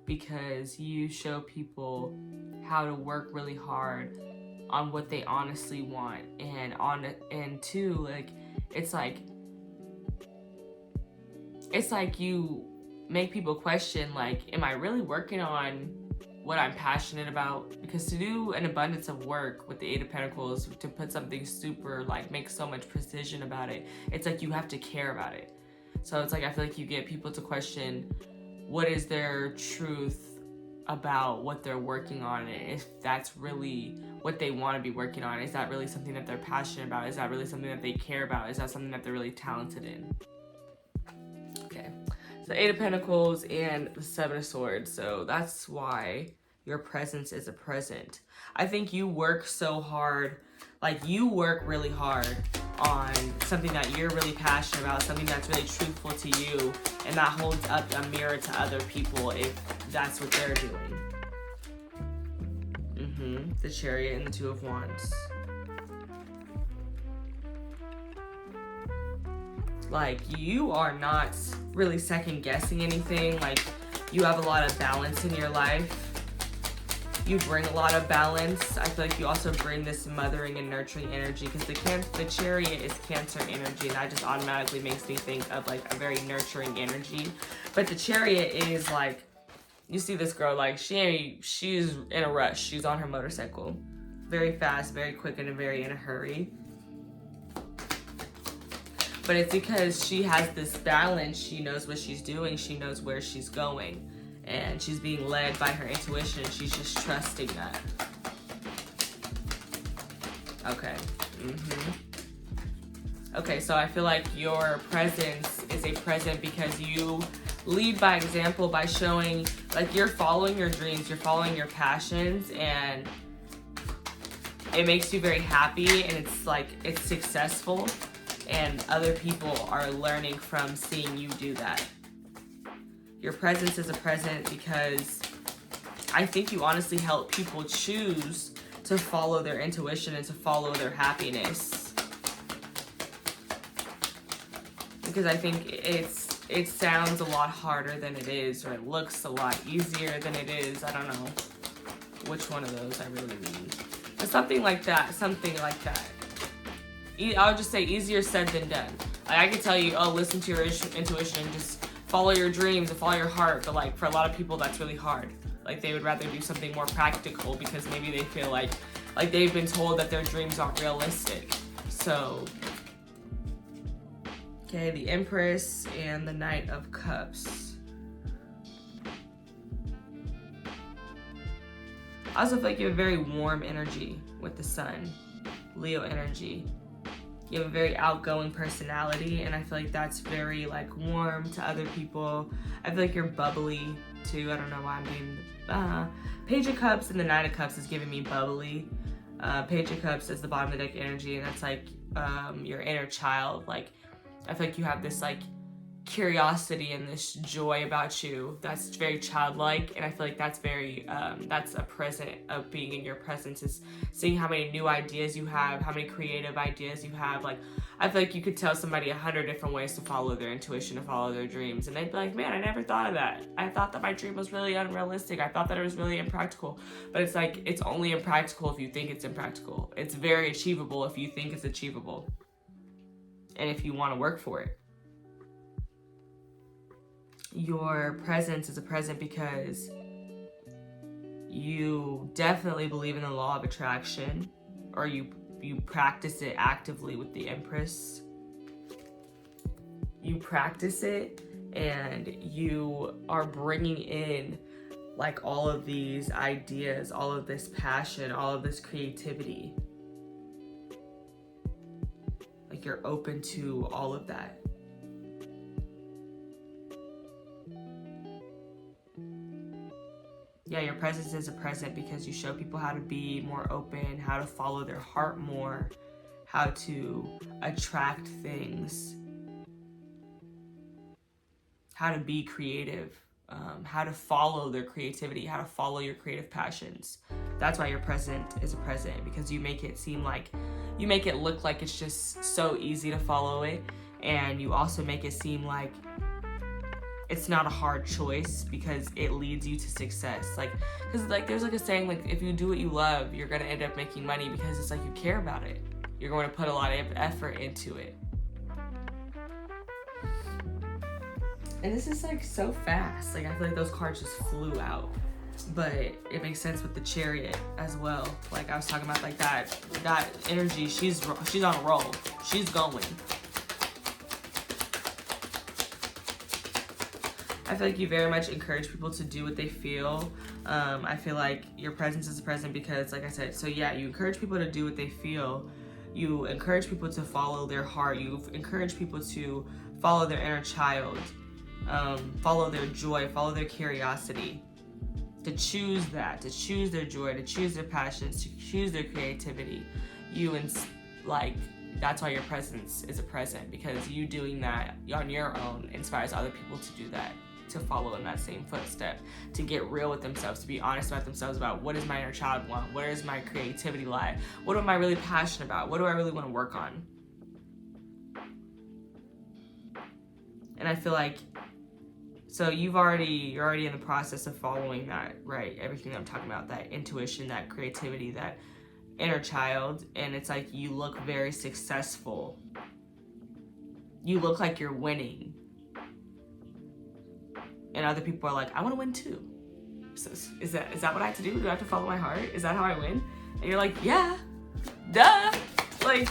because you show people how to work really hard on what they honestly want, and two, like it's like you make people question, like, am I really working on what I'm passionate about? Because to do an abundance of work with the Eight of Pentacles, to put something super, like, make so much precision about it, it's like you have to care about it. So it's like I feel like you get people to question what is their truth about what they're working on, and if that's really what they want to be working on. Is that really something that they're passionate about? Is that really something that they care about? Is that something that they're really talented in? Okay, so Eight of Pentacles and the Seven of Swords. So that's why your presence is a present. I think you work so hard, like you work really hard on something that you're really passionate about, something that's really truthful to you, and that holds up a mirror to other people if that's what they're doing. The Chariot and the Two of Wands. Like, you are not really second guessing anything. Like, you have a lot of balance in your life. You bring a lot of balance. I feel like you also bring this mothering and nurturing energy, because the Chariot is Cancer energy, and that just automatically makes me think of like a very nurturing energy. But the Chariot is like, you see this girl, like she's in a rush. She's on her motorcycle, very fast, very quick, and very in a hurry. But it's because she has this balance. She knows what she's doing. She knows where she's going. And she's being led by her intuition. She's just trusting that. Okay. Okay, so I feel like your presence is a present because you lead by example, by showing, like, you're following your dreams, you're following your passions, and it makes you very happy, and it's like, it's successful, and other people are learning from seeing you do that. Your presence is a present because I think you honestly help people choose to follow their intuition and to follow their happiness. Because I think it sounds a lot harder than it is, or it looks a lot easier than it is. I don't know which one of those I really mean. But something like that, I would just say easier said than done. Like, I could tell you, oh, listen to your intuition and just follow your dreams and follow your heart, but like for a lot of people that's really hard. Like, they would rather do something more practical because maybe they feel like they've been told that their dreams aren't realistic. So, okay, the Empress and the Knight of Cups. I also feel like you have a very warm energy with the Sun, Leo energy. You have a very outgoing personality, and I feel like that's very, like, warm to other people. I feel like you're bubbly too. I don't know why I'm being Page of Cups and the Knight of Cups is giving me bubbly. Page of Cups is the bottom of the deck energy, and that's like your inner child. Like, I feel like you have this like curiosity and this joy about you that's very childlike, and I feel like that's very that's a present of being in your presence, is seeing how many new ideas you have, how many creative ideas you have. Like, I feel like you could tell somebody 100 different ways to follow their intuition, to follow their dreams, and they'd be like, man, I never thought of that. I thought that my dream was really unrealistic. I thought that it was really impractical. But it's like, it's only impractical if you think it's impractical. It's very achievable if you think it's achievable, and if you want to work for it. Your presence is a present because you definitely believe in the law of attraction, or you practice it actively with the Empress. You practice it, and you are bringing in like all of these ideas, all of this passion, all of this creativity. Like, you're open to all of that. Yeah, your presence is a present because you show people how to be more open, how to follow their heart more, how to attract things, how to be creative, how to follow their creativity, how to follow your creative passions. That's why your present is a present, because you make it seem like, you make it look like it's just so easy to follow it, and you also make it seem like it's not a hard choice because it leads you to success. Like, because like there's like a saying, like if you do what you love, you're gonna end up making money because it's like you care about it. You're going to put a lot of effort into it. And this is like so fast. Like I feel like those cards just flew out. But it makes sense with the Chariot as well. Like I was talking about, like that energy, she's on a roll. She's going. I feel like you very much encourage people to do what they feel. I feel like your presence is present because, like I said, so yeah, you encourage people to do what they feel. You encourage people to follow their heart. You encourage people to follow their inner child, follow their joy, follow their curiosity, to choose that, to choose their joy, to choose their passions, to choose their creativity. That's why your presence is a present, because you doing that on your own inspires other people to do that, to follow in that same footstep, to get real with themselves, to be honest about themselves about what does my inner child want, where does my creativity lie, what am I really passionate about, what do I really want to work on. And I feel like, so you're already in the process of following that, right? Everything that I'm talking about, that intuition, that creativity, that inner child, and it's like you look very successful. You look like you're winning. And other people are like, I want to win too. So is that what I have to do? Do I have to follow my heart? Is that how I win? And you're like, yeah, duh. Like,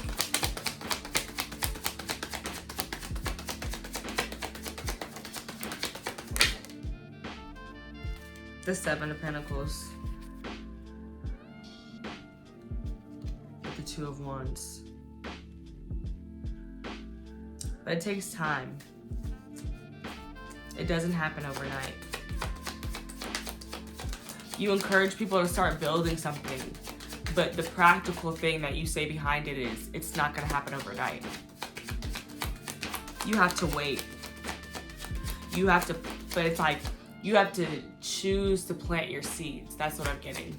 the Seven of Pentacles. With the Two of Wands. But it takes time. It doesn't happen overnight. You encourage people to start building something, but the practical thing that you say behind it is, it's not gonna happen overnight. You have to wait. But it's like, you have to choose to plant your seeds. That's what I'm getting.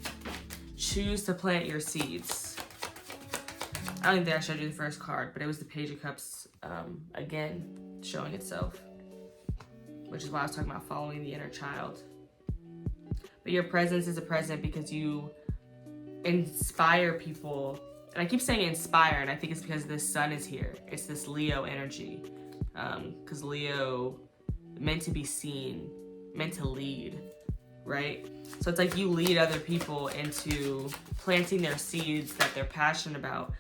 Choose to plant your seeds. I don't think I showed you the first card, but it was the Page of Cups, again, showing itself. Which is why I was talking about following the inner child. But your presence is a present because you inspire people. And I keep saying inspire, and I think it's because this sun is here. It's this Leo energy. Because Leo, meant to be seen, meant to lead, right? So it's like you lead other people into planting their seeds that they're passionate about,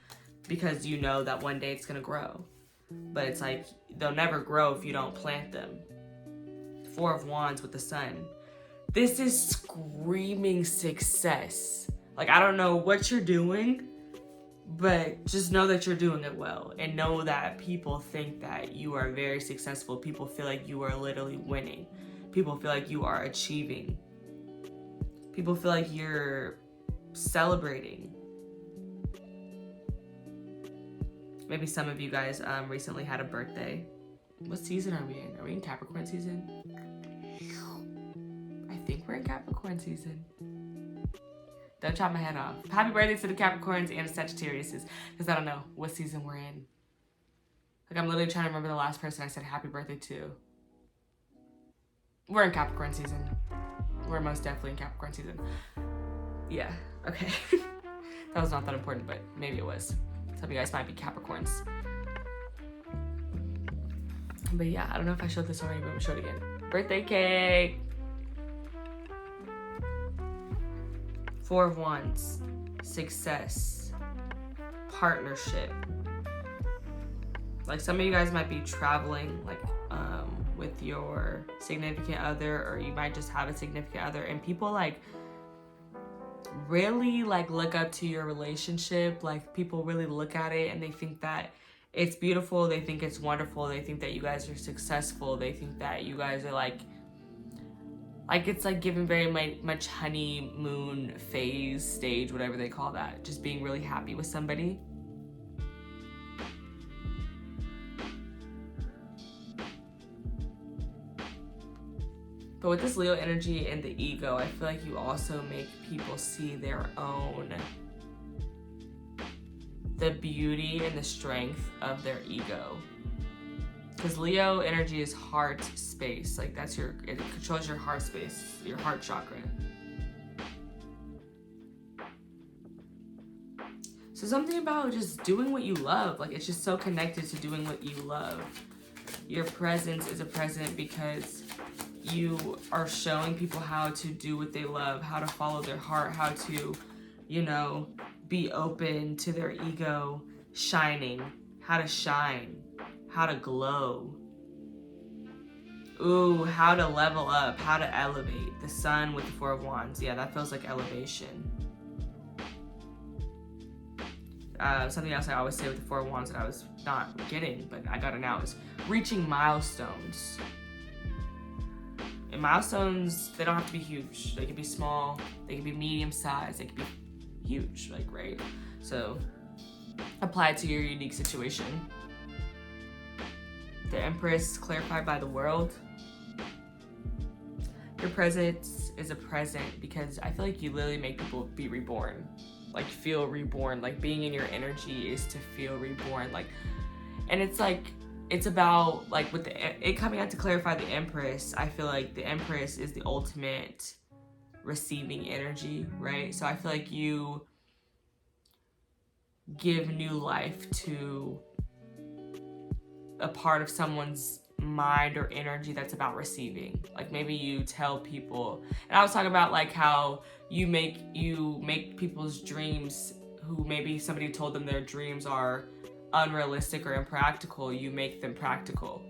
because you know that one day it's gonna grow. But it's like, they'll never grow if you don't plant them. Four of Wands with the sun. This is screaming success. Like, I don't know what you're doing, but just know that you're doing it well, and know that people think that you are very successful. People feel like you are literally winning. People feel like you are achieving. People feel like you're celebrating. Maybe some of you guys recently had a birthday. What season are we in? Are we in Capricorn season? I think we're in Capricorn season. Don't chop my head off. Happy birthday to the Capricorns and the Sagittariuses, because I don't know what season we're in. Like, I'm literally trying to remember the last person I said happy birthday to. We're in Capricorn season. We're most definitely in Capricorn season. Yeah, okay. That was not that important, but maybe it was. Some of you guys might be Capricorns. But yeah, I don't know if I showed this already, but I'm gonna show it again. Birthday cake. Four of Wands. Success. Partnership. Like, some of you guys might be traveling, like, with your significant other, or you might just have a significant other, and people like really like look up to your relationship. Like, people really look at it and they think that it's beautiful, they think it's wonderful, they think that you guys are successful, they think that you guys are like it's like giving very much honeymoon phase stage, whatever they call that, just being really happy with somebody. But with this Leo energy and the ego, I feel like you also make people see their own, the beauty and the strength of their ego. Because Leo energy is heart space. Like that's it controls your heart space, your heart chakra. So something about just doing what you love. Like it's just so connected to doing what you love. Your presence is a present because you are showing people how to do what they love, how to follow their heart, how to, you know, be open to their ego shining, how to shine, how to glow. Ooh, how to level up, how to elevate. The sun with the Four of Wands. Yeah, that feels like elevation. Something else I always say with the Four of Wands that I was not getting, but I got it now, is reaching milestones. And milestones, they don't have to be huge. They can be small, they can be medium sized, they can be huge, like, right? So apply it to your unique situation. The Empress, clarified by the world. Your presence is a present because I feel like you literally make people be reborn. Like feel reborn. Like being in your energy is to feel reborn. Like, and it's like, it's about like with it coming out to clarify the Empress. I feel like the Empress is the ultimate receiving energy, right? So I feel like you give new life to a part of someone's mind or energy that's about receiving. Like maybe you tell people, and I was talking about like how you make people's dreams, who maybe somebody told them their dreams are unrealistic or impractical, you make them practical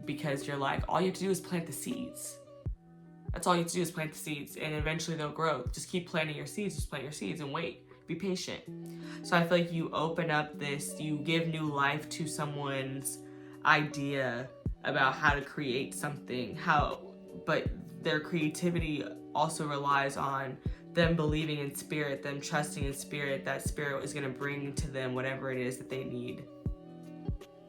because you're like, all you have to do is plant the seeds. That's all you have to do is plant the seeds, and eventually they'll grow. Just keep planting your seeds, just plant your seeds and wait. Be patient. So I feel like you open up this, you give new life to someone's idea about how to create something, but their creativity also relies on them believing in spirit, them trusting in spirit, that spirit is going to bring to them whatever it is that they need.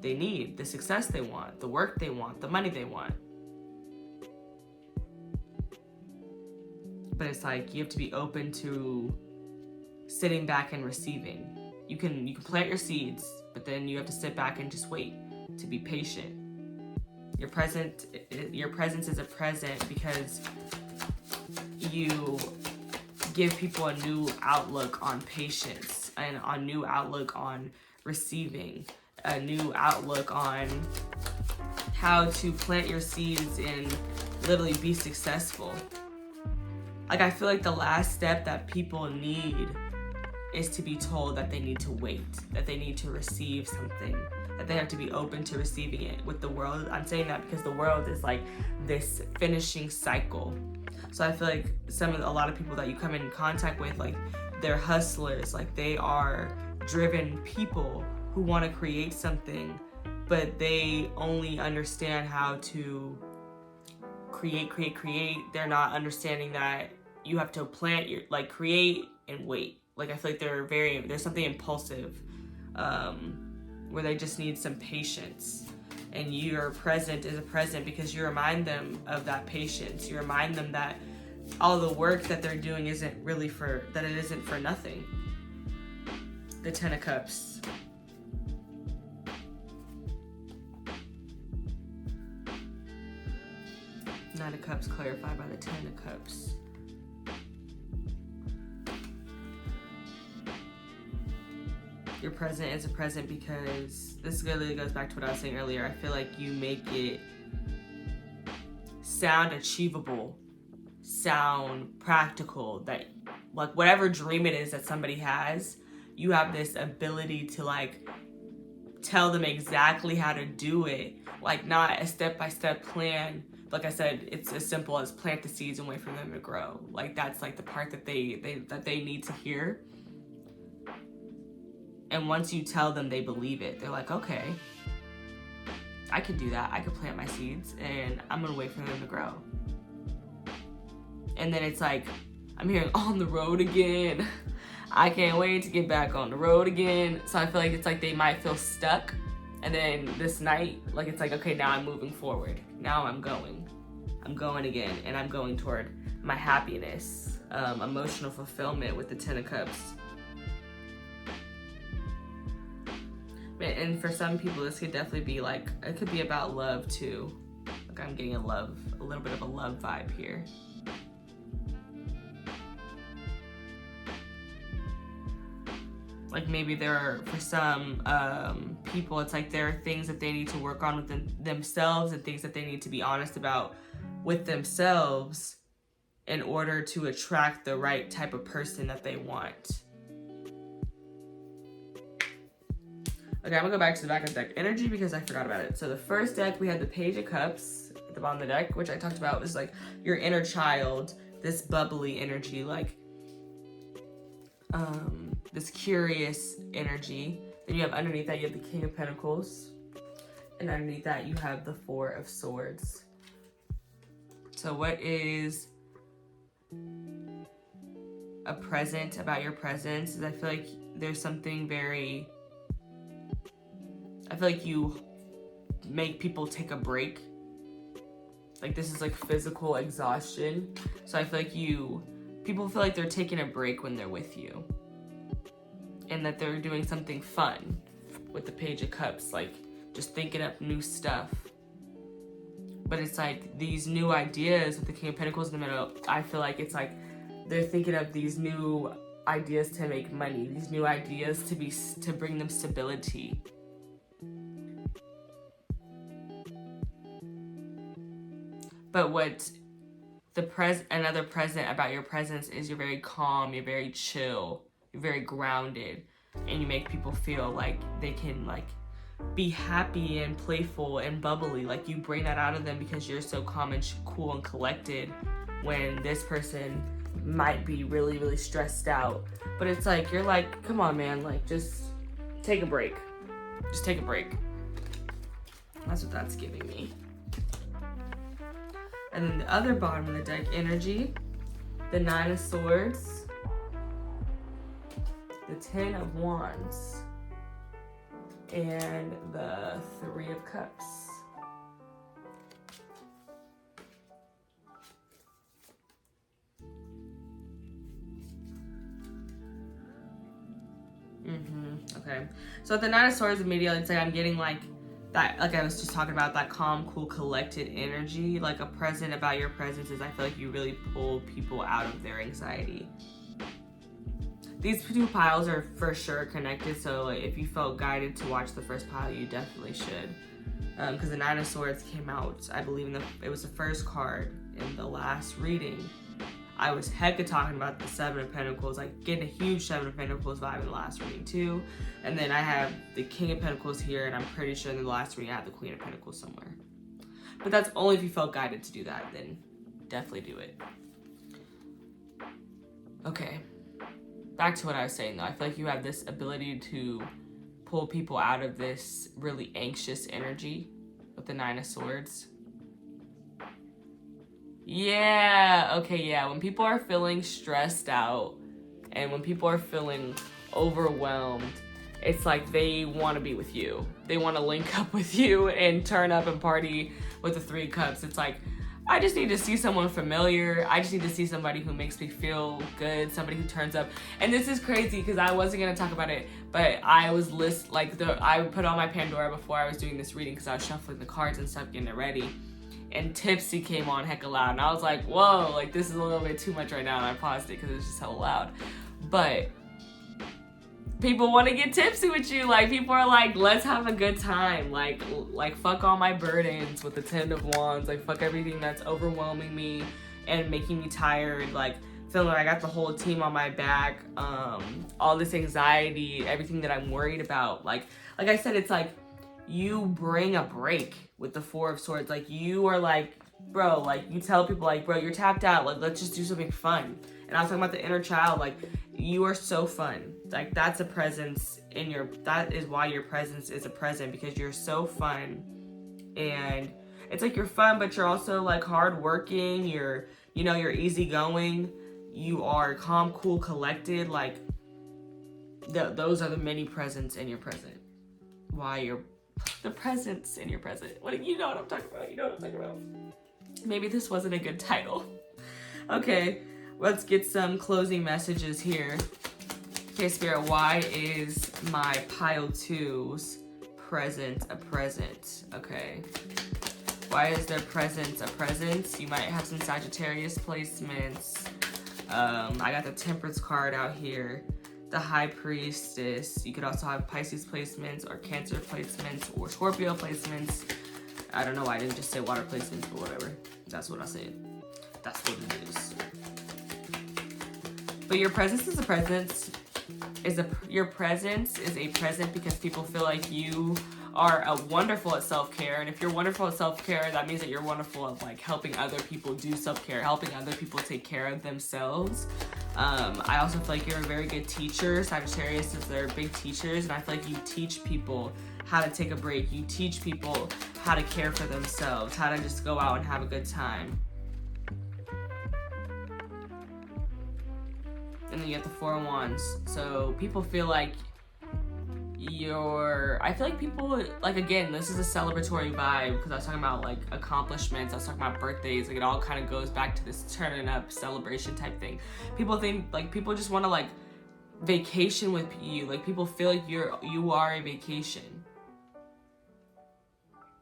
They need the success they want, the work they want, the money they want. But it's like you have to be open to sitting back and receiving. You can plant your seeds, but then you have to sit back and just wait, to be patient. Your presence is a present because you give people a new outlook on patience and a new outlook on receiving, a new outlook on how to plant your seeds and literally be successful. Like I feel like the last step that people need is to be told that they need to wait, that they need to receive something, that they have to be open to receiving it. With the world, I'm saying that because the world is like this finishing cycle. So I feel like a lot of people that you come in contact with, like they're hustlers, like they are driven people who want to create something, but they only understand how to create. They're not understanding that you have to create and wait. Like I feel like there's something impulsive where they just need some patience. And your present is a present because you remind them of that patience. You remind them that all the work that they're doing isn't for nothing. The Ten of Cups. Nine of Cups clarified by the Ten of Cups. Your present is a present because this really goes back to what I was saying earlier. I feel like you make it sound achievable, sound practical, that like whatever dream it is that somebody has, you have this ability to like tell them exactly how to do it, like not a step-by-step plan. Like I said, it's as simple as plant the seeds and wait for them to grow. Like that's like the part that they need to hear. And once you tell them, they believe it. They're like, okay, I could do that. I could plant my seeds and I'm gonna wait for them to grow. And then it's like, I'm hearing on the road again. I can't wait to get back on the road again. So I feel like it's like they might feel stuck. And then this night, like it's like, okay, now I'm moving forward. Now I'm going again. And I'm going toward my happiness, emotional fulfillment with the Ten of Cups. Man, and for some people, this could definitely be like, it could be about love too. Like I'm getting a little bit of a love vibe here. Like maybe there are, for some people, it's like there are things that they need to work on within themselves and things that they need to be honest about with themselves in order to attract the right type of person that they want. Okay, I'm gonna go back to the back of the deck energy because I forgot about it. So the first deck, we had the Page of Cups at the bottom of the deck, which I talked about was like your inner child, this bubbly energy, like this curious energy. Then you have underneath that, you have the King of Pentacles. And underneath that, you have the Four of Swords. So what is a present about your presence is I feel like there's something very, I feel like you make people take a break. Like this is like physical exhaustion. So I feel like people feel like they're taking a break when they're with you. And that they're doing something fun with the Page of Cups, like just thinking up new stuff. But it's like these new ideas with the King of Pentacles in the middle, I feel like it's like they're thinking of these new ideas to make money, these new ideas to bring them stability. But what another present about your presence is you're very calm, you're very chill, you're very grounded, and you make people feel like they can like be happy and playful and bubbly. Like you bring that out of them because you're so calm and cool and collected when this person might be really, really stressed out. But it's like, you're like, come on, man, like just take a break. Just take a break. That's what that's giving me. And then the other bottom of the deck energy, the Nine of Swords, the Ten of Wands, and the Three of Cups. Okay. So at the Nine of Swords immediately, it's like I'm getting like that, like I was just talking about, that calm, cool, collected energy. Like a present about your presence is I feel like you really pull people out of their anxiety. These two piles are for sure connected, so if you felt guided to watch the first pile, you definitely should. Because the Nine of Swords came out, I believe it was the first card in the last reading. I was hecka talking about the Seven of Pentacles, like getting a huge Seven of Pentacles vibe in the last reading too. And then I have the King of Pentacles here, and I'm pretty sure in the last reading I have the Queen of Pentacles somewhere. But that's only if you felt guided to do that, then definitely do it. Okay. Back to what I was saying though, I feel like you have this ability to pull people out of this really anxious energy with the Nine of Swords. Yeah, okay, yeah. When people are feeling stressed out and when people are feeling overwhelmed, it's like they want to be with you. They want to link up with you and turn up and party with the Three of Cups. It's like, I just need to see someone familiar. I just need to see somebody who makes me feel good, somebody who turns up. And this is crazy because I wasn't going to talk about it, but I was I put on my Pandora before I was doing this reading because I was shuffling the cards and stuff, getting it ready. And Tipsy came on hecka loud, and I was like, whoa, like this is a little bit too much right now, and I paused it because it was just so loud. But people want to get tipsy with you. Like people are like, let's have a good time. Like fuck all my burdens with the Ten of Wands. Like fuck everything that's overwhelming me and making me tired. Like feeling like I got the whole team on my back. All this anxiety, everything that I'm worried about. Like I said, it's like you bring a break with the Four of Swords. Like you are like, bro, like you tell people like, bro, you're tapped out. Like let's just do something fun. And I was talking about the inner child. Like you are so fun. Like that's a presence that is why your presence is a present, because you're so fun. And it's like you're fun, but you're also like hardworking. You're easygoing. You are calm, cool, collected. Like those are the many presents in your present. Why you're the presence in your present. You know what I'm talking about. You know what I'm talking about. Maybe this wasn't a good title. Okay, let's get some closing messages here. Okay, Spirit, why is my pile twos present a present? Okay. Why is their present a present? You might have some Sagittarius placements. I got the Temperance card out here. The High Priestess. You could also have Pisces placements or Cancer placements or Scorpio placements. I don't know why I didn't just say water placements, but whatever. That's what I said. That's what it is. But your presence is a presence. Your presence is a present because people feel like you are wonderful at self-care. And if you're wonderful at self-care, that means that you're wonderful at like helping other people do self-care, helping other people take care of themselves. I also feel like you're a very good teacher. Sagittarius is they're big teachers, and I feel like you teach people how to take a break. You teach people how to care for themselves, how to just go out and have a good time. And then you get the Four of Wands. So people feel like I feel like people, like, again, this is a celebratory vibe because I was talking about like accomplishments, I was talking about birthdays, like it all kind of goes back to this turning up celebration type thing. People think, like, people just want to like vacation with you. Like people feel like you are a vacation.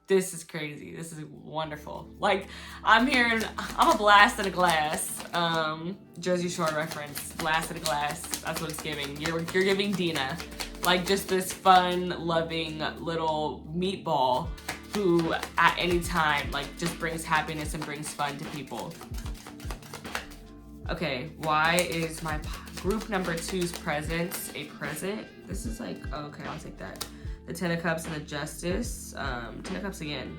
This is crazy. This is wonderful. Like, I'm a blast in a glass. Jersey Shore reference, blast in a glass. That's what it's giving. You're giving Dina. Like, just this fun, loving little meatball who at any time, like, just brings happiness and brings fun to people. Okay, why is my group number 2's presence a present? This is like, oh, okay, I'll take that. The Ten of Cups and the Justice. Ten of Cups again.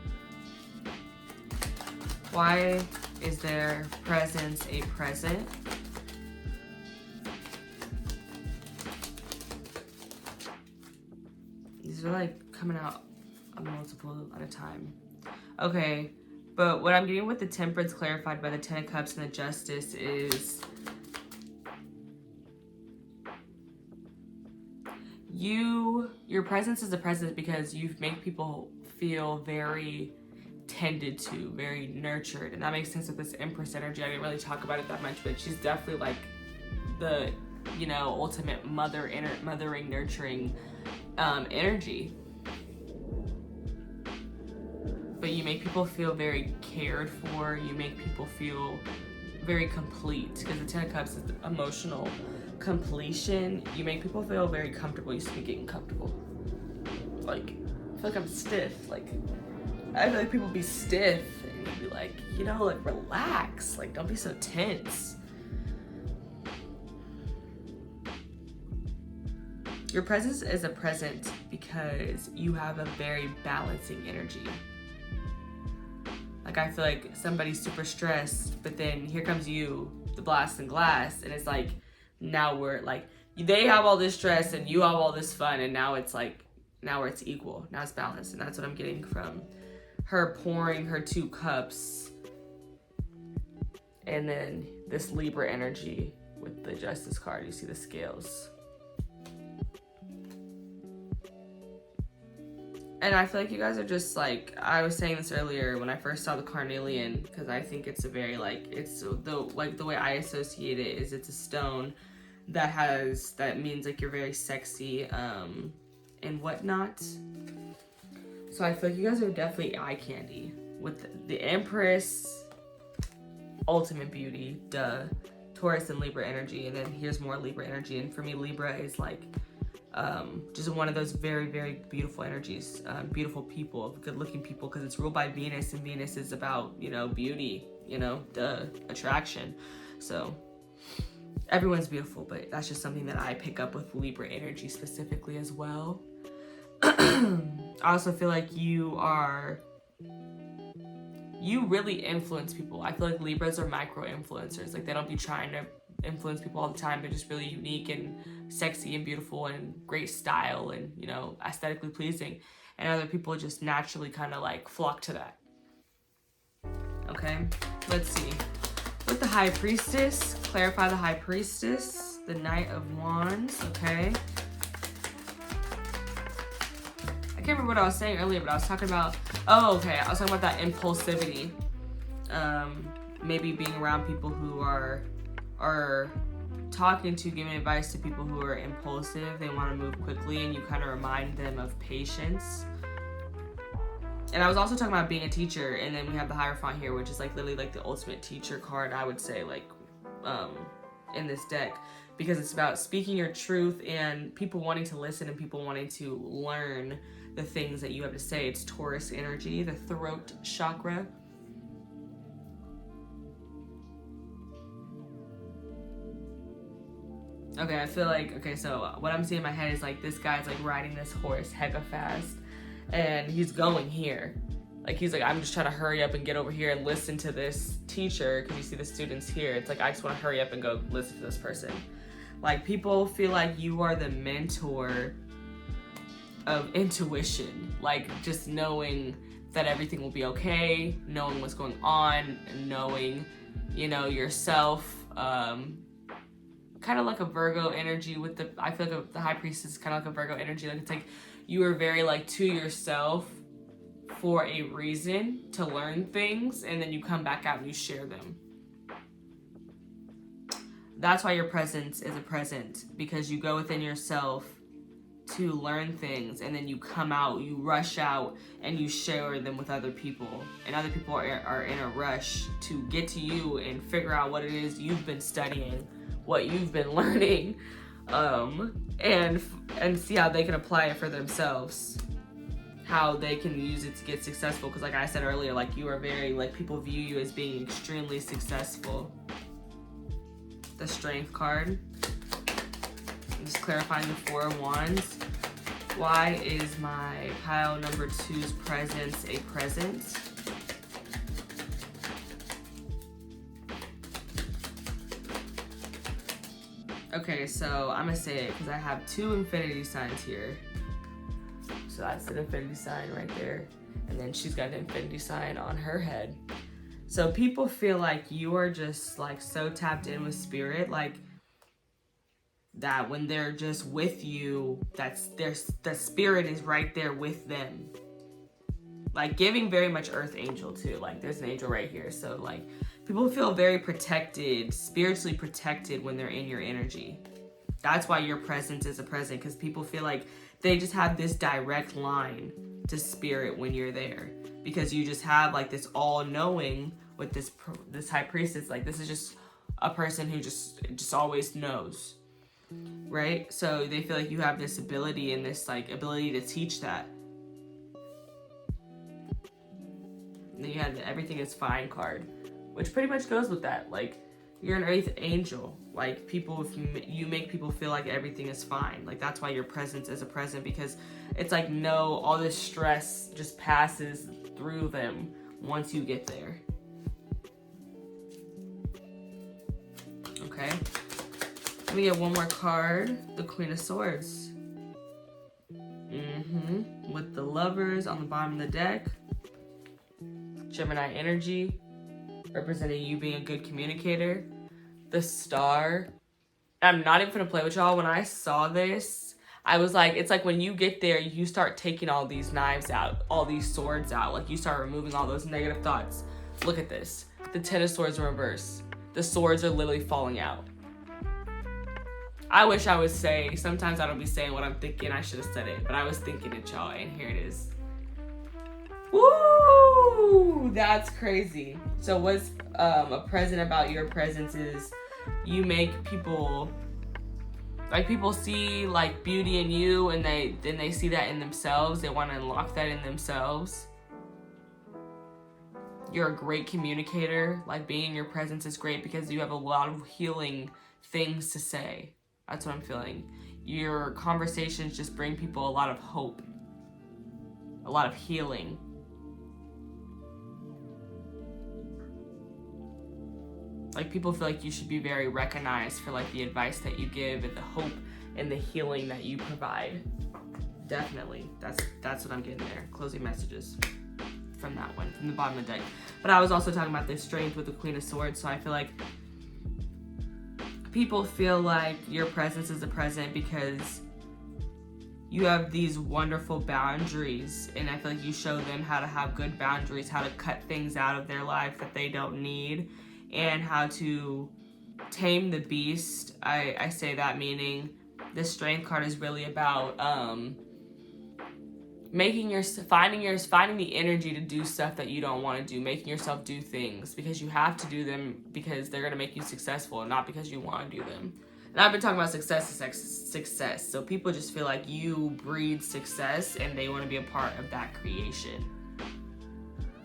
Why is their presence a present? These are like coming out a multiple at a time. Okay, but what I'm getting with the Temperance clarified by the Ten of Cups and the Justice is your presence is a presence because you make people feel very tended to, very nurtured, and that makes sense with this Empress energy. I didn't really talk about it that much, but she's definitely like the, you know, ultimate mothering, nurturing energy. But you make people feel very cared for. You make people feel very complete because the Ten of Cups is emotional completion. You make people feel very comfortable. You speak getting comfortable. Like, I feel like I'm stiff. Like, I feel like people be stiff and you'd be like, you know, like, relax. Like, don't be so tense. Your presence is a present because you have a very balancing energy. Like, I feel like somebody's super stressed, but then here comes you, the blast and glass, and it's like, now we're like, they have all this stress and you have all this fun, and now it's like, now it's equal, now it's balanced. And that's what I'm getting from her pouring her 2 cups, and then this Libra energy with the Justice card. You see the scales. And I feel like you guys are just like, I was saying this earlier when I first saw the carnelian, because I think it's a very like, it's the way I associate it is it's a stone that means like you're very sexy and whatnot. So I feel like you guys are definitely eye candy with the Empress, ultimate beauty, duh, Taurus and Libra energy, and then here's more Libra energy. And for me, Libra is like just one of those very, very beautiful energies, beautiful people, good looking people, because it's ruled by Venus, and Venus is about, you know, beauty, you know, duh, attraction. So everyone's beautiful, but that's just something that I pick up with Libra energy specifically as well. I also feel like you really influence people. I feel like Libras are micro influencers. Like, they don't be trying to influence people all the time. They're just really unique and sexy and beautiful and great style and, you know, aesthetically pleasing. And other people just naturally kind of like flock to that. Okay, let's see. With the High Priestess, clarify the High Priestess, the Knight of Wands, okay. I can't remember what I was saying earlier, but I was talking about, I was talking about that impulsivity. Maybe being around people who are talking to, giving advice to people who are impulsive. They want to move quickly, and you kind of remind them of patience. And I was also talking about being a teacher, and then we have the Hierophant here, which is like literally like the ultimate teacher card, I would say, like in this deck, because it's about speaking your truth and people wanting to listen and people wanting to learn the things that you have to say. It's Taurus energy, the throat chakra. Okay, I feel like, okay, so what I'm seeing in my head is like this guy's like riding this horse hecka fast, and he's going here. Like he's like, I'm just trying to hurry up and get over here and listen to this teacher, because you see the students here. It's like, I just want to hurry up and go listen to this person. Like people feel like you are the mentor of intuition, like just knowing that everything will be okay, knowing what's going on, knowing, you know, yourself. Kind of like a Virgo energy with the, I feel like the High Priestess is kind of like a Virgo energy. Like it's like you are very like to yourself for a reason to learn things, and then you come back out and you share them. That's why your presence is a present, because you go within yourself to learn things, and then you come out, you rush out, and you share them with other people. And other people are in a rush to get to you and figure out what it is you've been studying, what you've been learning, and see how they can apply it for themselves, how they can use it to get successful. Because like I said earlier, like you are very, like people view you as being extremely successful. The Strength card. I'm just clarifying the Four of Wands. Why is my pile number 2's presence a present? Okay, so I'm gonna say it because I have 2 infinity signs here. So that's an infinity sign right there. And then she's got an infinity sign on her head. So people feel like you are just like so tapped in with spirit, like that when they're just with you, the spirit is right there with them. Like giving very much earth angel too. Like there's an angel right here. So like people feel very protected, spiritually protected when they're in your energy. That's why your presence is a present, because people feel like they just have this direct line to spirit when you're there, because you just have like this all-knowing with this High Priestess. Like this is just a person who just always knows, right? So they feel like you have this ability and this like ability to teach that. And then you have the Everything is Fine card, which pretty much goes with that. Like you're an earth angel. Like people, if you make people feel like everything is fine. Like that's why your presence is a present, because it's like no, all this stress just passes through them once you get there. Okay. Let me get one more card. The Queen of Swords. With the Lovers on the bottom of the deck. Gemini energy, representing you being a good communicator. The Star. I'm not even gonna play with y'all. When I saw this, I was like, it's like when you get there, you start taking all these knives out, all these swords out. Like you start removing all those negative thoughts. Look at this. The Ten of Swords in reverse. The swords are literally falling out. I wish I would say, sometimes I don't be saying what I'm thinking. I should have said it, but I was thinking it, y'all, and here it is. Woo! That's crazy. So what's a present about your presence is you make people, like people see like beauty in you, and then they see that in themselves. They want to unlock that in themselves. You're a great communicator. Like being in your presence is great because you have a lot of healing things to say. That's what I'm feeling. Your conversations just bring people a lot of hope, a lot of healing. Like people feel like you should be very recognized for like the advice that you give and the hope and the healing that you provide. Definitely. That's what I'm getting there. Closing messages from that one, from the bottom of the deck. But I was also talking about this strength with the Queen of Swords, so I feel like people feel like your presence is a present because you have these wonderful boundaries, and I feel like you show them how to have good boundaries, how to cut things out of their life that they don't need, and how to tame the beast. I say that meaning the strength card is really about finding the energy to do stuff that you don't want to do, making yourself do things because you have to do them because they're going to make you successful, not because you want to do them. And I've been talking about success. So people just feel like you breed success and they want to be a part of that creation.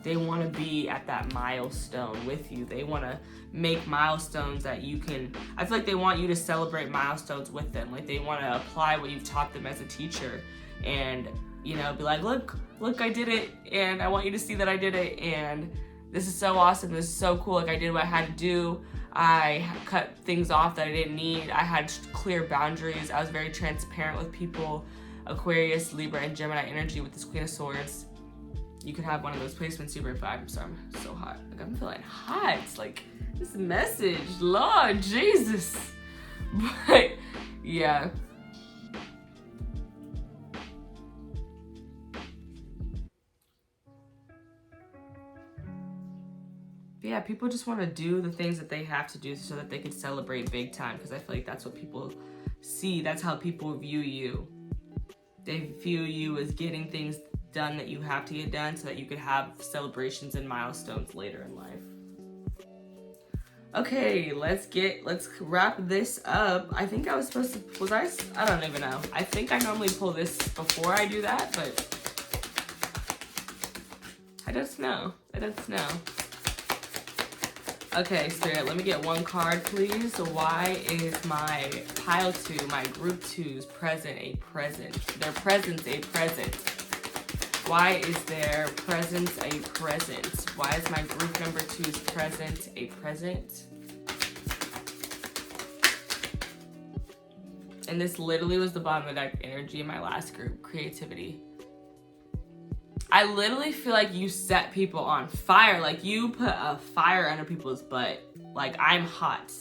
They want to be at that milestone with you. They want to make milestones that you can, I feel like they want you to celebrate milestones with them. Like they want to apply what you've taught them as a teacher and, you know, be like, look, I did it. And I want you to see that I did it. And this is so awesome. This is so cool. Like I did what I had to do. I cut things off that I didn't need. I had clear boundaries. I was very transparent with people. Aquarius, Libra, and Gemini energy with this Queen of Swords. You could have one of those placements, Super 5. I'm sorry, I'm so hot. Like I'm feeling hot. It's like this message, Lord Jesus. But yeah. Yeah, people just want to do the things that they have to do so that they can celebrate big time, because I feel like that's what people see. That's how people view you. They view you as getting things done that you have to get done so that you could have celebrations and milestones later in life. Okay, let's wrap this up. I think I was supposed to, I don't even know. I think I normally pull this before I do that, but I don't know. Okay, Spirit, let me get one card, please. Why is my pile 2, my group 2's present a present? Their presence a present. Why is their presence a present? Why is my group number 2's present a present? And this literally was the bottom of the deck energy in my last group, creativity. I literally feel like you set people on fire. Like you put a fire under people's butt. Like I'm hot.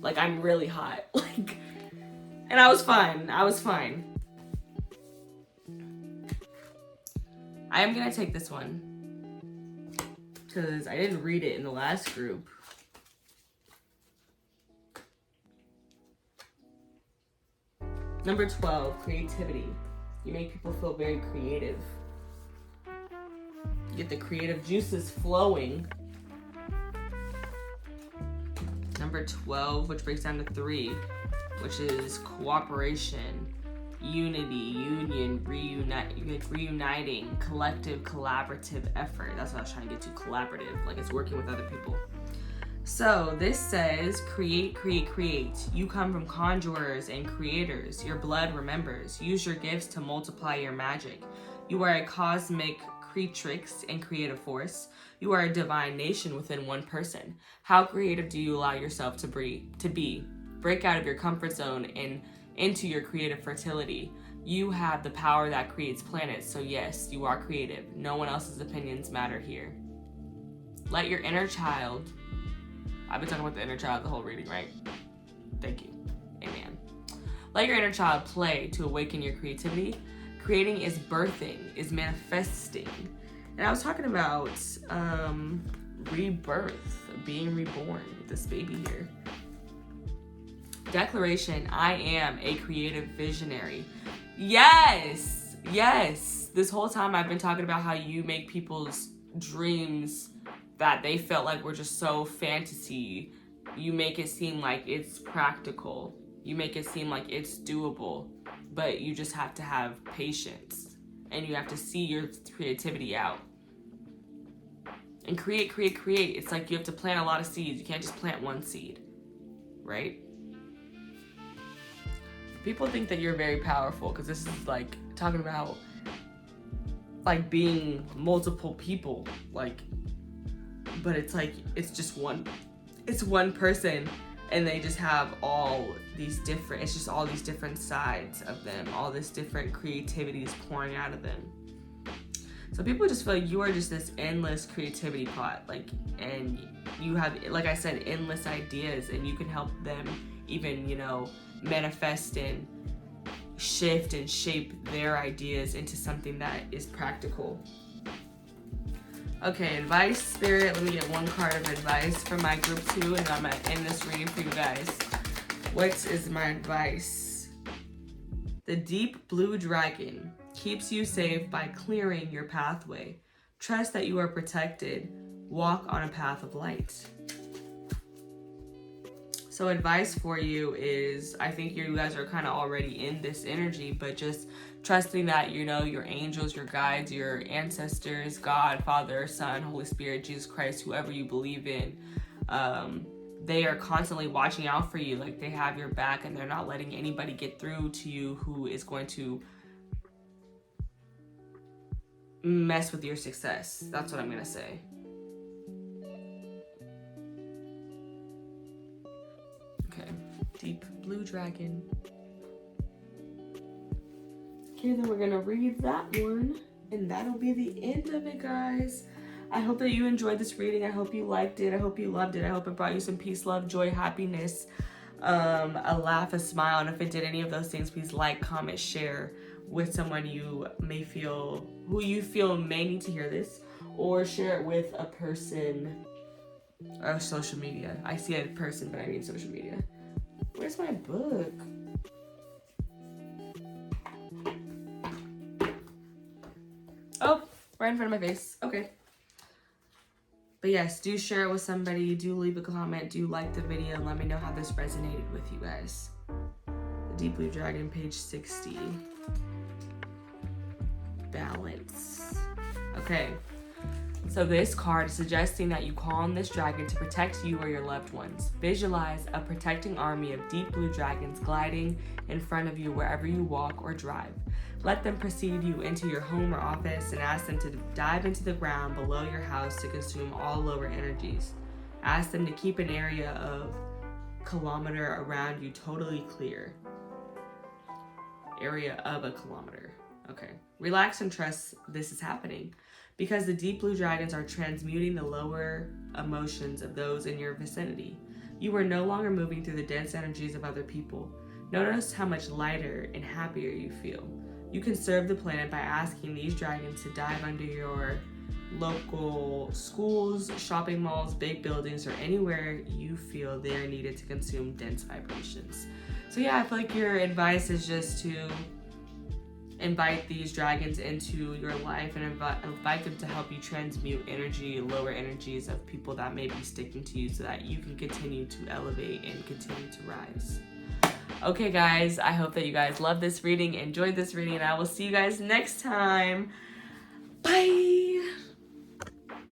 Like I'm really hot. Like, and I was fine. I am gonna take this one because I didn't read it in the last group. Number 12, creativity. You make people feel very creative. You get the creative juices flowing. Number 12, which breaks down to 3, which is cooperation, unity, union, reuniting, collective, collaborative effort. That's what I was trying to get to, collaborative, like it's working with other people. So this says, create. You come from conjurers and creators. Your blood remembers. Use your gifts to multiply your magic. You are a cosmic creatrix and creative force. You are a divine nation within one person. How creative do you allow yourself to be? Break out of your comfort zone and into your creative fertility. You have the power that creates planets, so yes, you are creative. No one else's opinions matter here. Let your inner child, I've been talking about the inner child the whole reading, right? Thank you. Amen. Let your inner child play to awaken your creativity. Creating is birthing, is manifesting. And I was talking about rebirth, being reborn with this baby here. Declaration, I am a creative visionary. Yes. This whole time I've been talking about how you make people's dreams that they felt like were just so fantasy. You make it seem like it's practical. You make it seem like it's doable. But you just have to have patience. And you have to see your creativity out. And create. It's like you have to plant a lot of seeds. You can't just plant one seed. Right? People think that you're very powerful because this is like talking about like being multiple people. Like, but it's like, it's just one person. And they just have all these different, it's just all these different sides of them. All this different creativity is pouring out of them. So people just feel like you are just this endless creativity pot. Like, and you have, like I said, endless ideas, and you can help them even, manifest and shift and shape their ideas into something that is practical. Okay, advice, Spirit. Let me get one card of advice for my group 2, and I'm going to end this reading for you guys. What is my advice? The deep blue dragon keeps you safe by clearing your pathway. Trust that you are protected. Walk on a path of light. So advice for you is, I think you guys are kind of already in this energy, but just trusting that, you know, your angels, your guides, your ancestors, God, Father, Son, Holy Spirit, Jesus Christ, whoever you believe in, they are constantly watching out for you. Like, they have your back, and they're not letting anybody get through to you who is going to mess with your success. That's what I'm going to say. Okay, deep blue dragon. Okay, then we're gonna read that one, and that'll be the end of it, guys. I hope that you enjoyed this reading. I hope you liked it. I hope you loved it. I hope it brought you some peace, love, joy, happiness, a laugh, a smile. And if it did any of those things, please like, comment, share with someone who you feel may need to hear this, or share it with a person or social media. I see a person, but I mean social media. Where's my book? Oh, right in front of my face. Okay. But yes, do share it with somebody. Do leave a comment. Do like the video. And let me know how this resonated with you guys. The Deep Blue Dragon, page 60. Balance. Okay. So this card is suggesting that you call on this dragon to protect you or your loved ones. Visualize a protecting army of deep blue dragons gliding in front of you wherever you walk or drive. Let them precede you into your home or office and ask them to dive into the ground below your house to consume all lower energies. Ask them to keep an area of kilometer around you totally clear. Area of a kilometer. Okay. Relax and trust this is happening, because the deep blue dragons are transmuting the lower emotions of those in your vicinity. You are no longer moving through the dense energies of other people. Notice how much lighter and happier you feel. You can serve the planet by asking these dragons to dive under your local schools, shopping malls, big buildings, or anywhere you feel they are needed to consume dense vibrations. So yeah, I feel like your advice is just to invite these dragons into your life and invite them to help you transmute energy, lower energies of people that may be sticking to you, so that you can continue to elevate and continue to rise. Okay, guys, I hope that you guys loved this reading, enjoyed this reading, and I will see you guys next time. Bye!